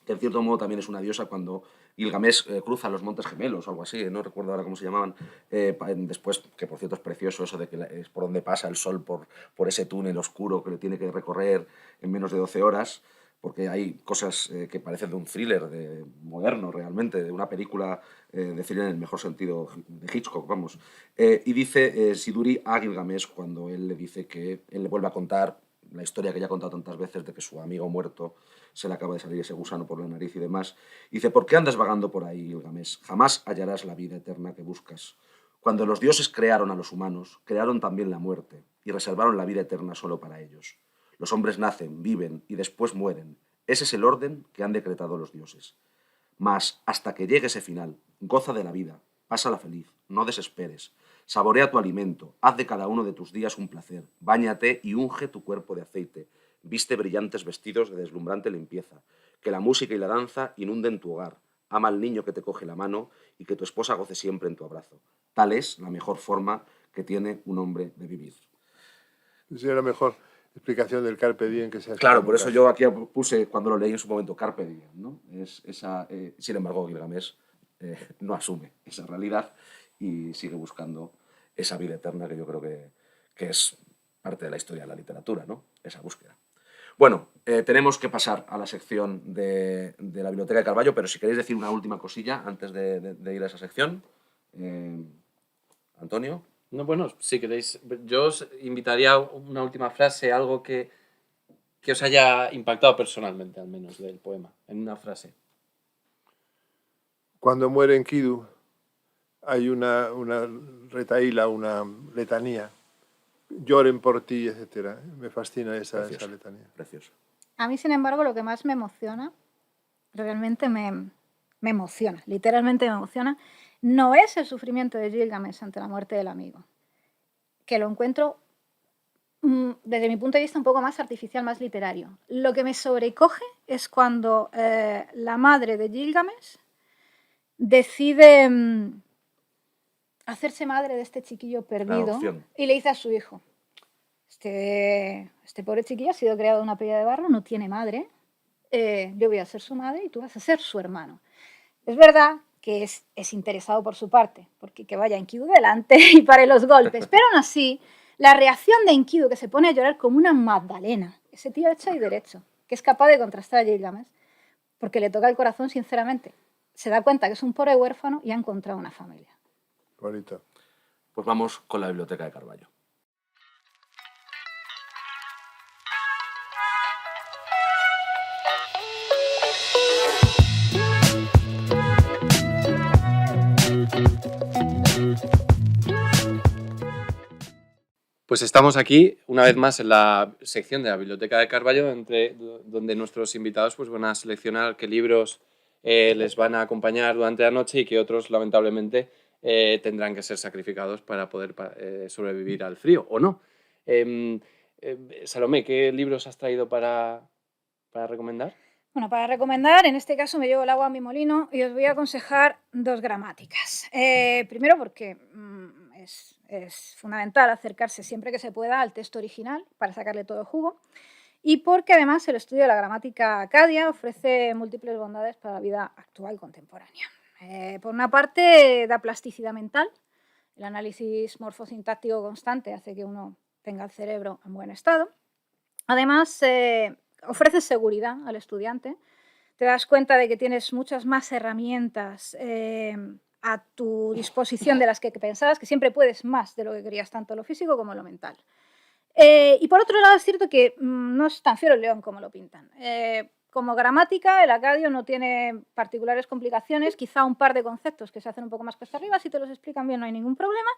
que en cierto modo también es una diosa cuando Gilgamesh cruza los Montes Gemelos o algo así, no recuerdo ahora cómo se llamaban, después, que por cierto es precioso eso de que es por donde pasa el sol, por ese túnel oscuro que le tiene que recorrer en menos de 12 horas, porque hay cosas que parecen de un thriller moderno realmente, de una película de thriller en el mejor sentido de Hitchcock, vamos. Y dice Siduri a Gilgamesh cuando él le dice que él le vuelve a contar la historia que ya ha contado tantas veces de que su amigo muerto se le acaba de salir ese gusano por la nariz y demás. Y dice, ¿por qué andas vagando por ahí, Gilgamesh? Jamás hallarás la vida eterna que buscas. Cuando los dioses crearon a los humanos, crearon también la muerte y reservaron la vida eterna solo para ellos. Los hombres nacen, viven y después mueren. Ese es el orden que han decretado los dioses. Mas, hasta que llegue ese final, goza de la vida, pásala feliz, no desesperes. Saborea tu alimento, haz de cada uno de tus días un placer, báñate y unge tu cuerpo de aceite, viste brillantes vestidos de deslumbrante limpieza, que la música y la danza inunden tu hogar, ama al niño que te coge la mano y que tu esposa goce siempre en tu abrazo. Tal es la mejor forma que tiene un hombre de vivir. Esa es la mejor explicación del Carpe Diem que se ha Claro, escrito por eso nunca. yo aquí puse, cuando lo leí en su momento, Carpe Diem, ¿no? Sin embargo, Gilgamesh no asume esa realidad y sigue buscando esa vida eterna que yo creo que es parte de la historia de la literatura, ¿no? Esa búsqueda. Bueno, tenemos que pasar a la sección de la Biblioteca de Carballo, pero si queréis decir una última cosilla antes de ir a esa sección. Antonio. No, bueno, si queréis, yo os invitaría a una última frase, algo que os haya impactado personalmente, al menos, del poema, en una frase. Cuando muere Enkidu hay una retahíla, una letanía. Lloren por ti, etcétera. Me fascina esa letanía. Precioso. A mí, sin embargo, lo que más me emociona, realmente me emociona, literalmente me emociona, no es el sufrimiento de Gilgamesh ante la muerte del amigo, que lo encuentro, desde mi punto de vista, un poco más artificial, más literario. Lo que me sobrecoge es cuando la madre de Gilgamesh decide hacerse madre de este chiquillo perdido adopción. y le dice a su hijo, este pobre chiquillo ha sido creado de una pella de barro, no tiene madre, yo voy a ser su madre y tú vas a ser su hermano. Es verdad que es interesado por su parte, porque que vaya Enkidu delante y pare los golpes, pero aún así, la reacción de Enkidu, que se pone a llorar como una magdalena, ese tío hecho y derecho, que es capaz de contrastar a Gilgamesh, porque le toca el corazón sinceramente. Se da cuenta que es un pobre huérfano y ha encontrado una familia. Bonito. Pues vamos con la Biblioteca de Carballo. Pues estamos aquí, una vez más, en la sección de la Biblioteca de Carballo, donde nuestros invitados pues, van a seleccionar qué libros les van a acompañar durante la noche y qué otros, lamentablemente, tendrán que ser sacrificados para poder sobrevivir al frío, ¿o no? Salomé, ¿qué libros has traído para recomendar? Bueno, para recomendar, en este caso me llevo el agua a mi molino y os voy a aconsejar 2 gramáticas. Primero porque es fundamental acercarse siempre que se pueda al texto original para sacarle todo el jugo, y porque además el estudio de la gramática acadia ofrece múltiples bondades para la vida actual contemporánea. Por una parte, da plasticidad mental. El análisis morfosintáctico constante hace que uno tenga el cerebro en buen estado. Además, ofrece seguridad al estudiante. Te das cuenta de que tienes muchas más herramientas a tu disposición de las que pensabas, que siempre puedes más de lo que querías, tanto lo físico como lo mental. Y por otro lado, es cierto que no es tan fiero el león como lo pintan. Como gramática, el acadio no tiene particulares complicaciones, quizá un par de conceptos que se hacen un poco más cuesta arriba, si te los explican bien no hay ningún problema,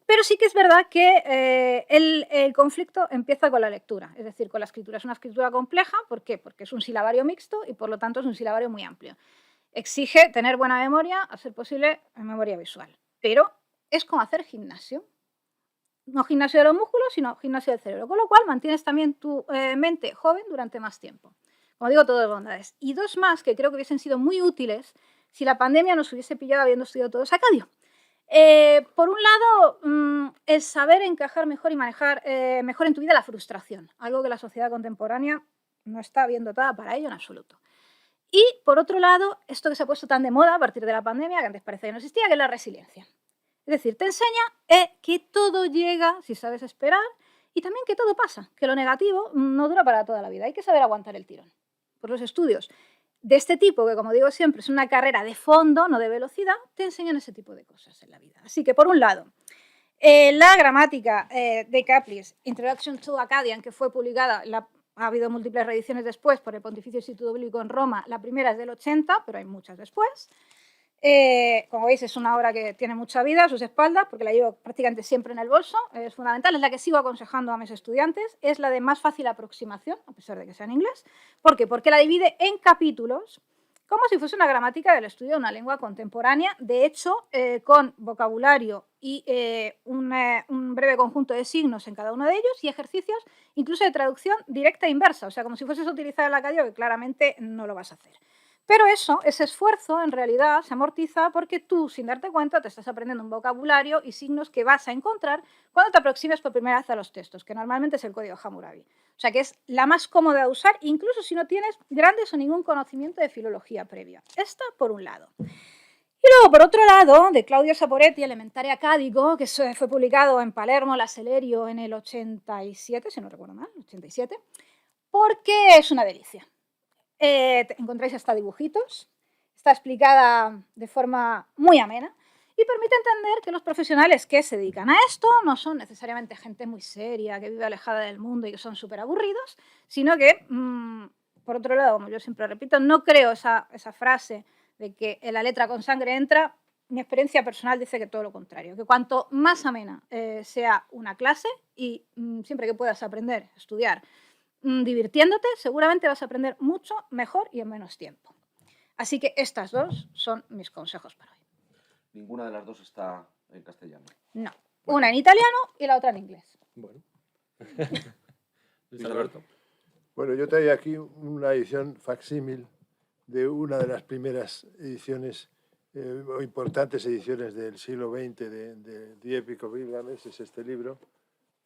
pero sí que es verdad que el conflicto empieza con la lectura, es decir, con la escritura. Es una escritura compleja, ¿por qué? Porque es un silabario mixto y por lo tanto es un silabario muy amplio. Exige tener buena memoria, a ser posible, memoria visual, pero es como hacer gimnasio. No gimnasio de los músculos, sino gimnasio del cerebro, con lo cual mantienes también tu mente joven durante más tiempo. Como digo, todas bondades. Y 2 más que creo que hubiesen sido muy útiles si la pandemia nos hubiese pillado habiendo estudiado todos acadio. Por un lado, el saber encajar mejor y manejar mejor en tu vida la frustración, algo que la sociedad contemporánea no está bien dotada para ello en absoluto. Y por otro lado, esto que se ha puesto tan de moda a partir de la pandemia, que antes parecía que no existía, que es la resiliencia. Es decir, te enseña que todo llega si sabes esperar y también que todo pasa, que lo negativo no dura para toda la vida, hay que saber aguantar el tirón. Por los estudios de este tipo, que como digo siempre es una carrera de fondo, no de velocidad, te enseñan ese tipo de cosas en la vida. Así que por un lado, la gramática de Kaplis, Introduction to Akkadian, que fue publicada, ha habido múltiples reediciones después por el Pontificio Instituto Bíblico en Roma, la primera es del 80, pero hay muchas después. Como veis, es una obra que tiene mucha vida a sus espaldas, porque la llevo prácticamente siempre en el bolso, es fundamental, es la que sigo aconsejando a mis estudiantes, es la de más fácil aproximación, a pesar de que sea en inglés. ¿Por qué? Porque la divide en capítulos, como si fuese una gramática del estudio de una lengua contemporánea, de hecho, con vocabulario y un breve conjunto de signos en cada uno de ellos y ejercicios, incluso de traducción directa e inversa, o sea, como si fueses a utilizar el acadio, que claramente no lo vas a hacer. Pero ese esfuerzo, en realidad, se amortiza porque tú, sin darte cuenta, te estás aprendiendo un vocabulario y signos que vas a encontrar cuando te aproximes por primera vez a los textos, que normalmente es el código Hammurabi. O sea, que es la más cómoda de usar, incluso si no tienes grandes o ningún conocimiento de filología previa. Esta, por un lado. Y luego, por otro lado, de Claudio Saporetti, Elementaria Cádico, que fue publicado en Palermo, La Celerio, en el 87, si no recuerdo mal, 87, porque es una delicia. Encontráis hasta dibujitos, está explicada de forma muy amena y permite entender que los profesionales que se dedican a esto no son necesariamente gente muy seria, que vive alejada del mundo y que son súper aburridos, sino que, por otro lado, como yo siempre repito, no creo esa frase de que en la letra con sangre entra. Mi experiencia personal dice que todo lo contrario, que cuanto más amena sea una clase y siempre que puedas aprender, estudiar, divirtiéndote, seguramente vas a aprender mucho mejor y en menos tiempo. Así que estas 2 son mis consejos para hoy. Ninguna de las 2 está en castellano. No, una en italiano y la otra en inglés. Bueno. Luis Alberto. Bueno, yo traía aquí una edición facsímil de una de las primeras ediciones, o importantes ediciones del siglo XX de The Epic of Gilgamesh, es este libro,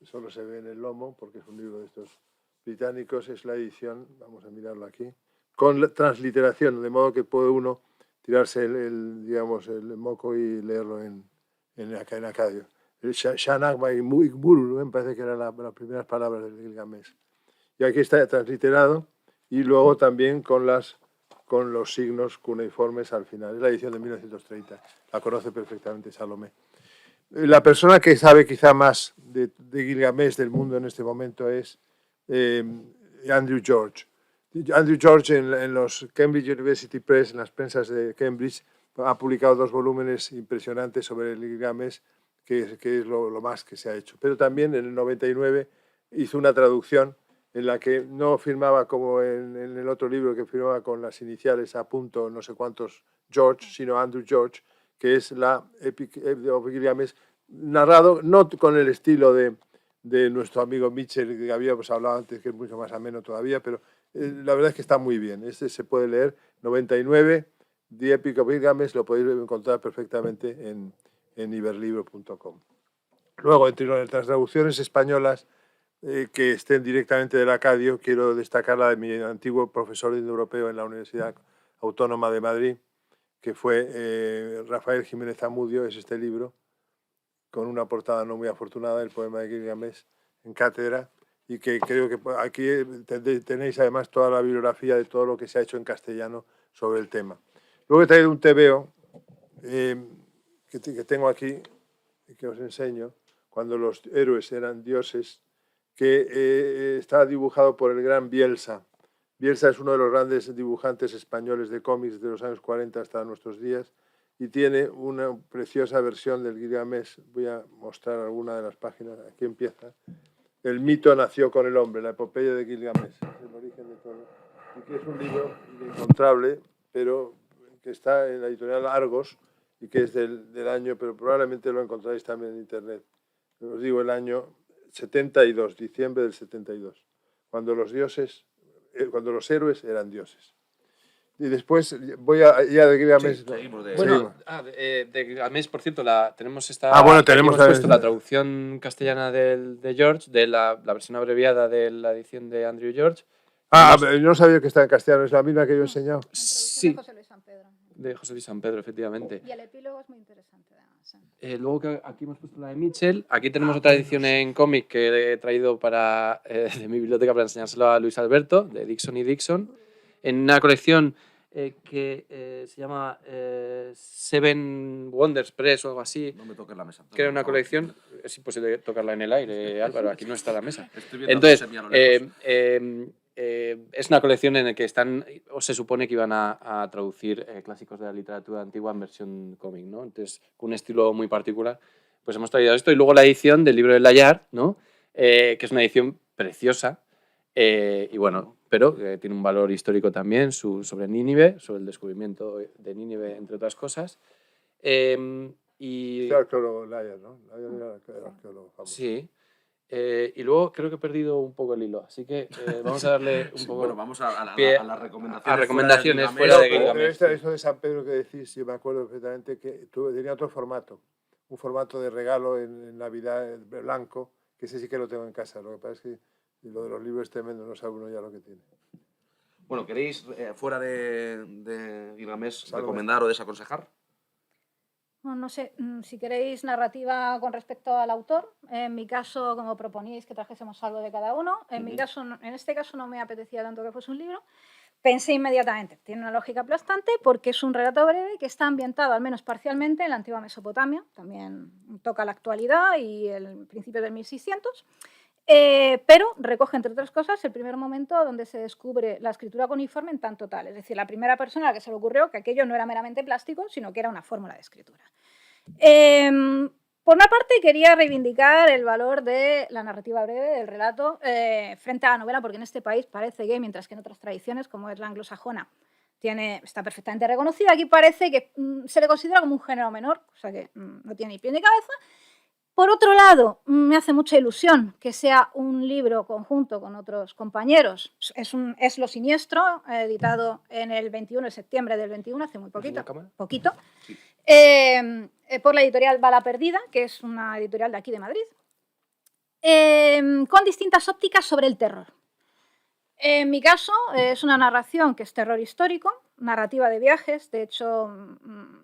solo se ve en el lomo porque es un libro de estos británicos, es la edición, vamos a mirarlo aquí, con transliteración, de modo que puede uno tirarse el moco y leerlo en acadio. El Shanagma y Muigburu, me parece que eran las primeras palabras del Gilgamesh. Y aquí está transliterado y luego también con los signos cuneiformes al final. Es la edición de 1930, la conoce perfectamente Salomé. La persona que sabe quizá más de Gilgamesh del mundo en este momento es Andrew George. Andrew George en los Cambridge University Press, en las prensas de Cambridge, ha publicado 2 volúmenes impresionantes sobre el Gilgamesh, que es lo más que se ha hecho. Pero también en el 99 hizo una traducción en la que no firmaba como en el otro libro, que firmaba con las iniciales a punto no sé cuántos George, sino Andrew George, que es la Epic of Gilgamesh, narrado no con el estilo de nuestro amigo Mitchell, que habíamos hablado antes, que es mucho más ameno todavía, pero la verdad es que está muy bien. Este se puede leer, 99, The Epic of Gilgamesh, lo podéis encontrar perfectamente en iberlibro.com. Luego, entre las traducciones españolas que estén directamente del Acadio, quiero destacar la de mi antiguo profesor indoeuropeo en la Universidad Autónoma de Madrid, que fue Rafael Jiménez Zamudio, es este libro, con una portada no muy afortunada, el poema de Gilgamesh en cátedra, y que creo que aquí tenéis además toda la bibliografía de todo lo que se ha hecho en castellano sobre el tema. Luego he traído un tebeo que tengo aquí y que os enseño, cuando los héroes eran dioses, que está dibujado por el gran Bielsa. Bielsa es uno de los grandes dibujantes españoles de cómics de los años 40 hasta nuestros días, y tiene una preciosa versión del Gilgamesh. Voy a mostrar alguna de las páginas. Aquí empieza. El mito nació con el hombre, la epopeya de Gilgamesh, es el origen de todo. Y que es un libro inencontrable, pero que está en la editorial Argos y que es del año, pero probablemente lo encontráis también en internet. Os digo el año 72, diciembre del 72, cuando los héroes eran dioses. Y después voy a de Gilgamesh. Sí, seguimos de- Bueno, de Gilgamesh, por cierto, tenemos esta. Bueno, aquí tenemos hemos puesto la traducción castellana de George, de la versión abreviada de la edición de Andrew George. Yo no sabía que está en castellano, es la misma que yo he enseñado. En traducción Sí, de José Luis San Pedro. de José Luis San Pedro, efectivamente. Y el epílogo es muy interesante, además. Luego que aquí hemos puesto la de Mitchell. Aquí tenemos otra edición en cómic que he traído de mi biblioteca para enseñárselo a Luis Alberto, de Dixon y Dixon, en una colección que se llama Seven Wonders Press o algo así, No me toques la mesa. que era una colección. Es imposible tocarla en el aire, Álvaro, aquí no está la mesa. Estoy viendo Entonces, a Josemi a lo lejos. es una colección en la que están, o se supone que iban a traducir clásicos de la literatura antigua en versión cómic, ¿no? Entonces, con un estilo muy particular, pues hemos traído esto. Y luego la edición del libro del Layard, ¿no? Que es una edición preciosa, y bueno, pero tiene un valor histórico también sobre Nínive, sobre el descubrimiento de Nínive, entre otras cosas. Y El arqueólogo Layard, ¿no? Layard era el arqueólogo famoso. sí. Y luego creo que he perdido un poco el hilo, así que vamos a darle un poco Bueno, vamos a pie las recomendaciones. a recomendaciones fuera fuera de de Gilgamesh. Gilgamesh. Eso de San Pedro que decís, yo me acuerdo perfectamente que tenía otro formato, un formato de regalo en Navidad blanco, que ese sí que lo tengo en casa. Lo que pasa es que lo de los libros es tremendo, no sabe uno ya lo que tiene. Bueno, ¿queréis, fuera de Gilgamesh, Salve. recomendar o desaconsejar? Bueno, no sé si queréis narrativa con respecto al autor. En mi caso, como proponíais que trajésemos algo de cada uno, en este caso no me apetecía tanto que fuese un libro. Pensé inmediatamente, tiene una lógica aplastante porque es un relato breve que está ambientado, al menos parcialmente, en la antigua Mesopotamia. También toca la actualidad y el principio del 1600. Pero recoge, entre otras cosas, el primer momento donde se descubre la escritura cuneiforme en tanto tal. Es decir, la primera persona a la que se le ocurrió que aquello no era meramente plástico, sino que era una fórmula de escritura. Por una parte, quería reivindicar el valor de la narrativa breve, del relato, frente a la novela, porque en este país parece que, mientras que en otras tradiciones, como es la anglosajona, está perfectamente reconocida, aquí parece que se le considera como un género menor, o sea que no tiene ni pie ni cabeza. Por otro lado, me hace mucha ilusión que sea un libro conjunto con otros compañeros. Es Lo Siniestro, editado en el 21 de septiembre del 21, hace muy poquito. Sí. Por la editorial Bala Perdida, que es una editorial de aquí de Madrid, con distintas ópticas sobre el terror. En mi caso, es una narración que es terror histórico, narrativa de viajes, de hecho,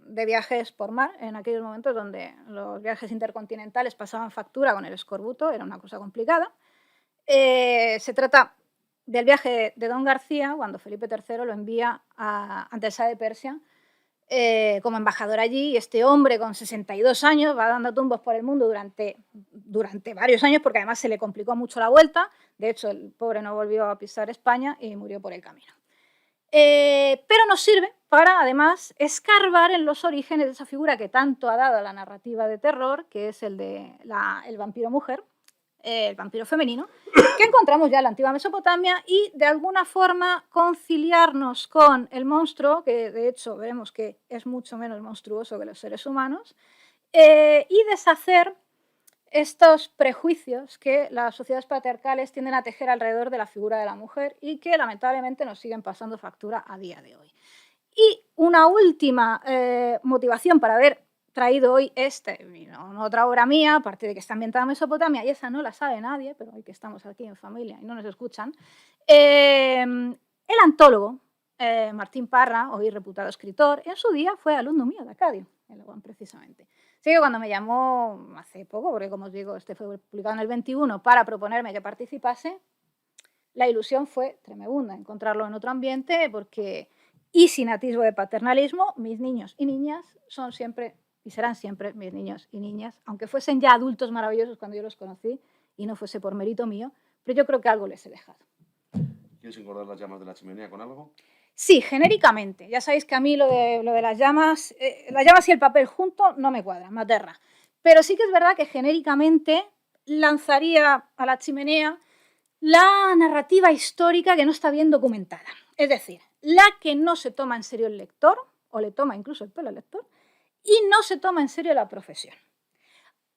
de viajes por mar, en aquellos momentos donde los viajes intercontinentales pasaban factura con el escorbuto, era una cosa complicada. Se trata del viaje de Don García, cuando Felipe III lo envía ante el Shah de Persia como embajador allí, y este hombre con 62 años va dando tumbos por el mundo durante varios años, porque además se le complicó mucho la vuelta. De hecho, el pobre no volvió a pisar España y murió por el camino. Pero nos sirve para, además, escarbar en los orígenes de esa figura que tanto ha dado a la narrativa de terror, que es el de el vampiro mujer, el vampiro femenino, que encontramos ya en la antigua Mesopotamia y de alguna forma conciliarnos con el monstruo, que de hecho veremos que es mucho menos monstruoso que los seres humanos, y deshacer estos prejuicios que las sociedades patriarcales tienden a tejer alrededor de la figura de la mujer y que lamentablemente nos siguen pasando factura a día de hoy. Y una última motivación para haber traído hoy otra obra mía, aparte de que está ambientada en Mesopotamia, y esa no la sabe nadie, pero hoy que estamos aquí en familia y no nos escuchan, el antólogo Martín Parra, hoy reputado escritor, en su día fue alumno mío de Acadio, en la UAM precisamente. Así que cuando me llamó hace poco, porque como os digo, este fue publicado en el 21, para proponerme que participase, la ilusión fue tremenda encontrarlo en otro ambiente, porque, y sin atisbo de paternalismo, mis niños y niñas son siempre y serán siempre mis niños y niñas, aunque fuesen ya adultos maravillosos cuando yo los conocí y no fuese por mérito mío, pero yo creo que algo les he dejado. ¿Quieres engordar las llamas de la chimenea con algo? Sí, genéricamente. Ya sabéis que a mí lo de las llamas y el papel junto no me cuadran, me aterra. Pero sí que es verdad que genéricamente lanzaría a la chimenea la narrativa histórica que no está bien documentada. Es decir, la que no se toma en serio el lector, o le toma incluso el pelo al lector, y no se toma en serio la profesión.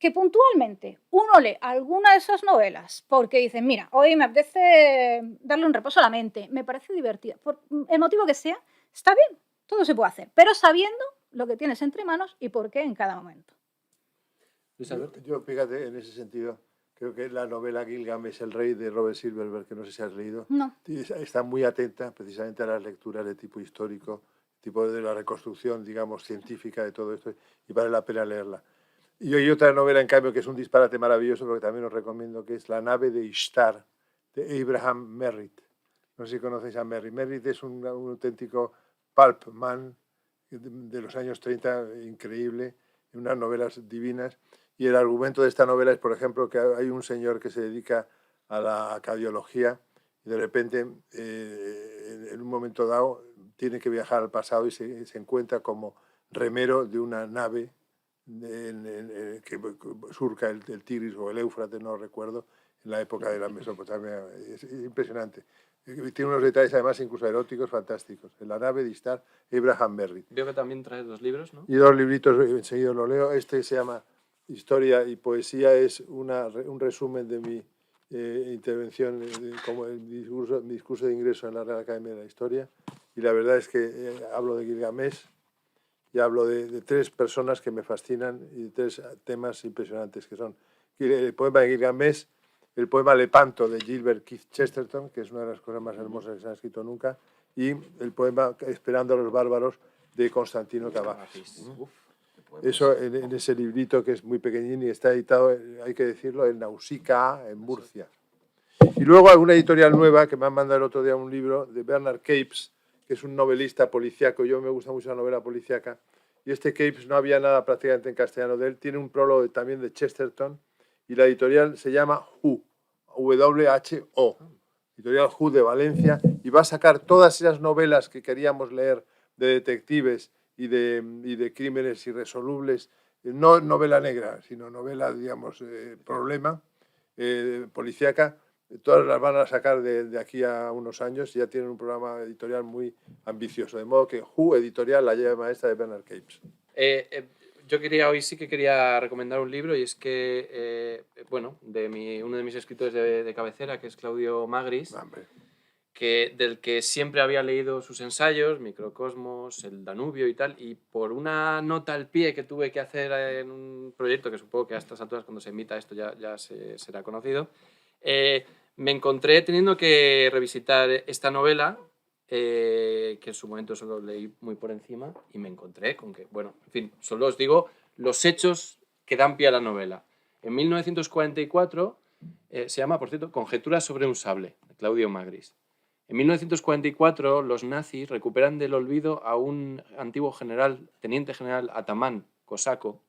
Que puntualmente uno lee alguna de esas novelas porque dice, mira, hoy me apetece darle un reposo a la mente, me parece divertida, por el motivo que sea, está bien, todo se puede hacer, pero sabiendo lo que tienes entre manos y por qué en cada momento. Luis Alberto. Yo, fíjate, en ese sentido, creo que la novela Gilgamesh, el rey, de Robert Silverberg, que no sé si has leído, No. está muy atenta precisamente a las lecturas de tipo histórico, tipo de la reconstrucción, digamos, científica de todo esto, y vale la pena leerla. Y hay otra novela, en cambio, que es un disparate maravilloso, pero que también os recomiendo, que es La nave de Ishtar, de Abraham Merritt. No sé si conocéis a Merritt. Merritt es un auténtico pulp man de los años 30, increíble, unas novelas divinas. Y el argumento de esta novela es, por ejemplo, que hay un señor que se dedica a la cardiología y de repente, en un momento dado, tiene que viajar al pasado y se encuentra como remero de una nave que surca el Tigris o el Éufrates, no recuerdo, en la época de la Mesopotamia. Es impresionante. Tiene unos detalles además incluso eróticos fantásticos. En La nave de Ishtar, Abraham Merritt. Veo que también traes 2 libros, ¿no? Y 2 libritos, enseguida lo leo. Este se llama Historia y Poesía, es un resumen de mi intervención como el discurso de ingreso en la Real Academia de la Historia. Y la verdad es que hablo de Gilgamesh y hablo de 3 personas que me fascinan y de 3 temas impresionantes, que son el poema de Gilgamesh, el poema Lepanto de Gilbert Keith Chesterton, que es una de las cosas más hermosas que se han escrito nunca, y el poema Esperando a los bárbaros de Constantino Cavafis. Eso en ese librito que es muy pequeñín y está editado, hay que decirlo, en Nausicaa, en Murcia. Y luego hay una editorial nueva que me han mandado el otro día un libro de Bernard Capes, que es un novelista policíaco. Yo me gusta mucho la novela policíaca. Y este Capes no había nada prácticamente en castellano de él. Tiene un prólogo también de Chesterton y la editorial se llama Who, W-H-O, editorial Who de Valencia, y va a sacar todas esas novelas que queríamos leer de detectives y de crímenes irresolubles, no novela negra, sino novela, digamos, problema, policíaca. Todas las van a sacar de aquí a unos años y ya tienen un programa editorial muy ambicioso. De modo que Who Editorial, la llave maestra de Bernard Capes. Yo hoy sí que quería recomendar un libro, y es que, bueno, uno de mis escritores de cabecera, que es Claudio Magris, del que siempre había leído sus ensayos, Microcosmos, El Danubio y tal, y por una nota al pie que tuve que hacer en un proyecto, que supongo que a estas alturas, cuando se emita esto, ya será conocido, me encontré teniendo que revisitar esta novela, que en su momento solo leí muy por encima, y me encontré con que, bueno, en fin, solo os digo los hechos que dan pie a la novela. En 1944 se llama, por cierto, Conjeturas sobre un sable, de Claudio Magris. En 1944 los nazis recuperan del olvido a un antiguo teniente general atamán cosaco,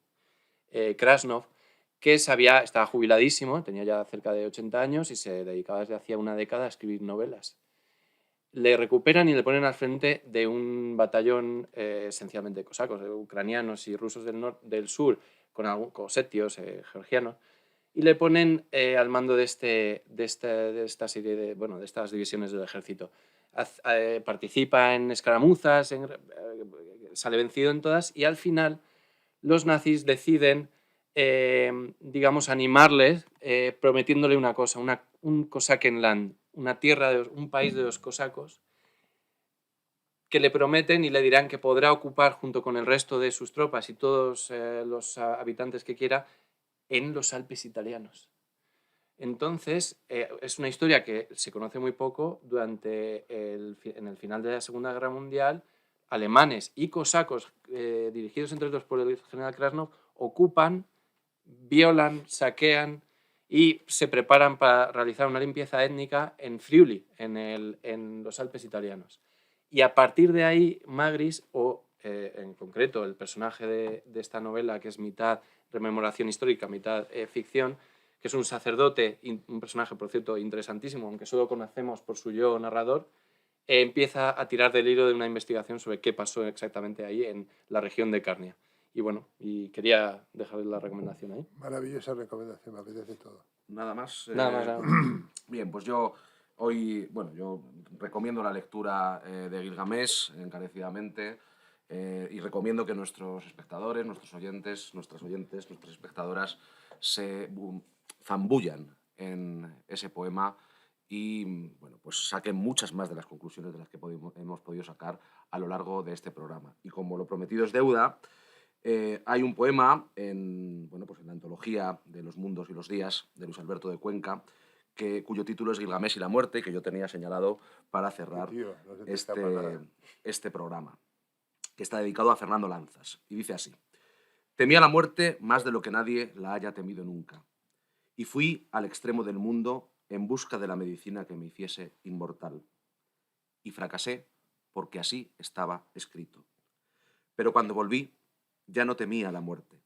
Krasnov, que estaba jubiladísimo, tenía ya cerca de 80 años y se dedicaba desde hacía una década a escribir novelas. Le recuperan y le ponen al frente de un batallón esencialmente cosacos, ucranianos y rusos del sur, con algunos osetios, georgianos, y le ponen al mando de esta serie de estas divisiones del ejército. Participa en escaramuzas, sale vencido en todas, y al final los nazis deciden, digamos, animarles prometiéndole una cosa, un Kosakenland, una tierra, un país de los cosacos, que le prometen y le dirán que podrá ocupar junto con el resto de sus tropas y todos los habitantes que quiera en los Alpes italianos. Entonces, es una historia que se conoce muy poco. En el final de la Segunda Guerra Mundial, alemanes y cosacos, dirigidos entre ellos por el general Krasnov, ocupan, violan, saquean y se preparan para realizar una limpieza étnica en Friuli, en los Alpes italianos. Y a partir de ahí, Magris, o en concreto el personaje de esta novela, que es mitad rememoración histórica, mitad ficción, que es un sacerdote, un personaje, por cierto, interesantísimo, aunque solo conocemos por su yo narrador, empieza a tirar del hilo de una investigación sobre qué pasó exactamente ahí en la región de Carnia. Y bueno, y quería dejarles la recomendación ahí. Maravillosa recomendación, me apetece todo. Nada más. Nada más. Bien, pues yo recomiendo la lectura de Gilgamesh encarecidamente, y recomiendo que nuestros espectadores, nuestras oyentes, nuestras espectadoras se zambullan en ese poema y bueno, pues saquen muchas más de las conclusiones de las que hemos podido sacar a lo largo de este programa. Y como lo prometido es deuda, hay un poema en la antología de los mundos y los días de Luis Alberto de Cuenca, cuyo título es Gilgamesh y la muerte, que yo tenía señalado para cerrar este programa, que está dedicado a Fernando Lanzas. Y dice así: temía la muerte más de lo que nadie la haya temido nunca, y fui al extremo del mundo en busca de la medicina que me hiciese inmortal. Y fracasé porque así estaba escrito. Pero cuando volví, ya no temía la muerte.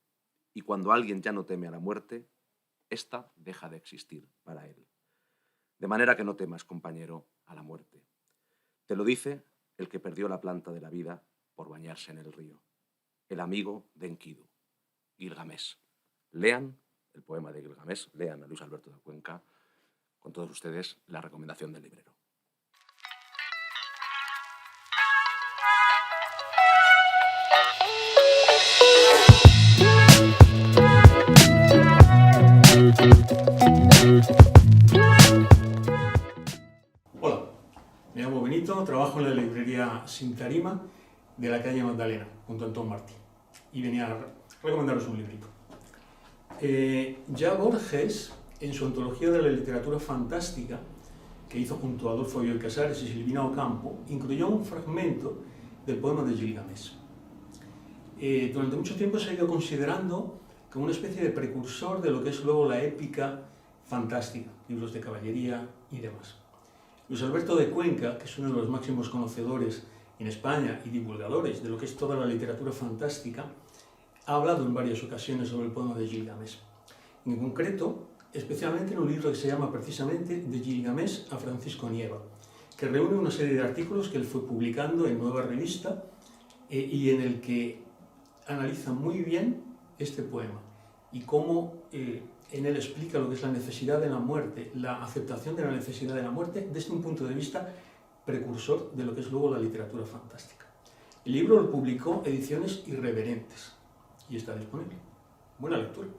Y cuando alguien ya no teme a la muerte, ésta deja de existir para él. De manera que no temas, compañero, a la muerte. Te lo dice el que perdió la planta de la vida por bañarse en el río. El amigo de Enkidu, Gilgamesh. Lean el poema de Gilgamesh, lean a Luis Alberto de Cuenca. Con todos ustedes, la recomendación del librero. Hola, me llamo Benito, trabajo en la librería Sin Tarima de la calle Magdalena, junto a Antón Martí, y venía a recomendaros un librito. Ya Borges, en su antología de la literatura fantástica, que hizo junto a Adolfo Bioy Casares y Silvina Ocampo, incluyó un fragmento del poema de Gilgamesh. Durante mucho tiempo se ha ido considerando como una especie de precursor de lo que es luego la épica fantástica, libros de caballería y demás. Luis Alberto de Cuenca, que es uno de los máximos conocedores en España y divulgadores de lo que es toda la literatura fantástica, ha hablado en varias ocasiones sobre el poema de Gilgamesh. En concreto, especialmente en un libro que se llama precisamente De Gilgamesh a Francisco Nieva, que reúne una serie de artículos que él fue publicando en Nueva Revista y en el que analiza muy bien este poema y cómo en él explica lo que es la necesidad de la muerte, la aceptación de la necesidad de la muerte desde un punto de vista precursor de lo que es luego la literatura fantástica. El libro lo publicó Ediciones Irreverentes y está disponible. Buena lectura.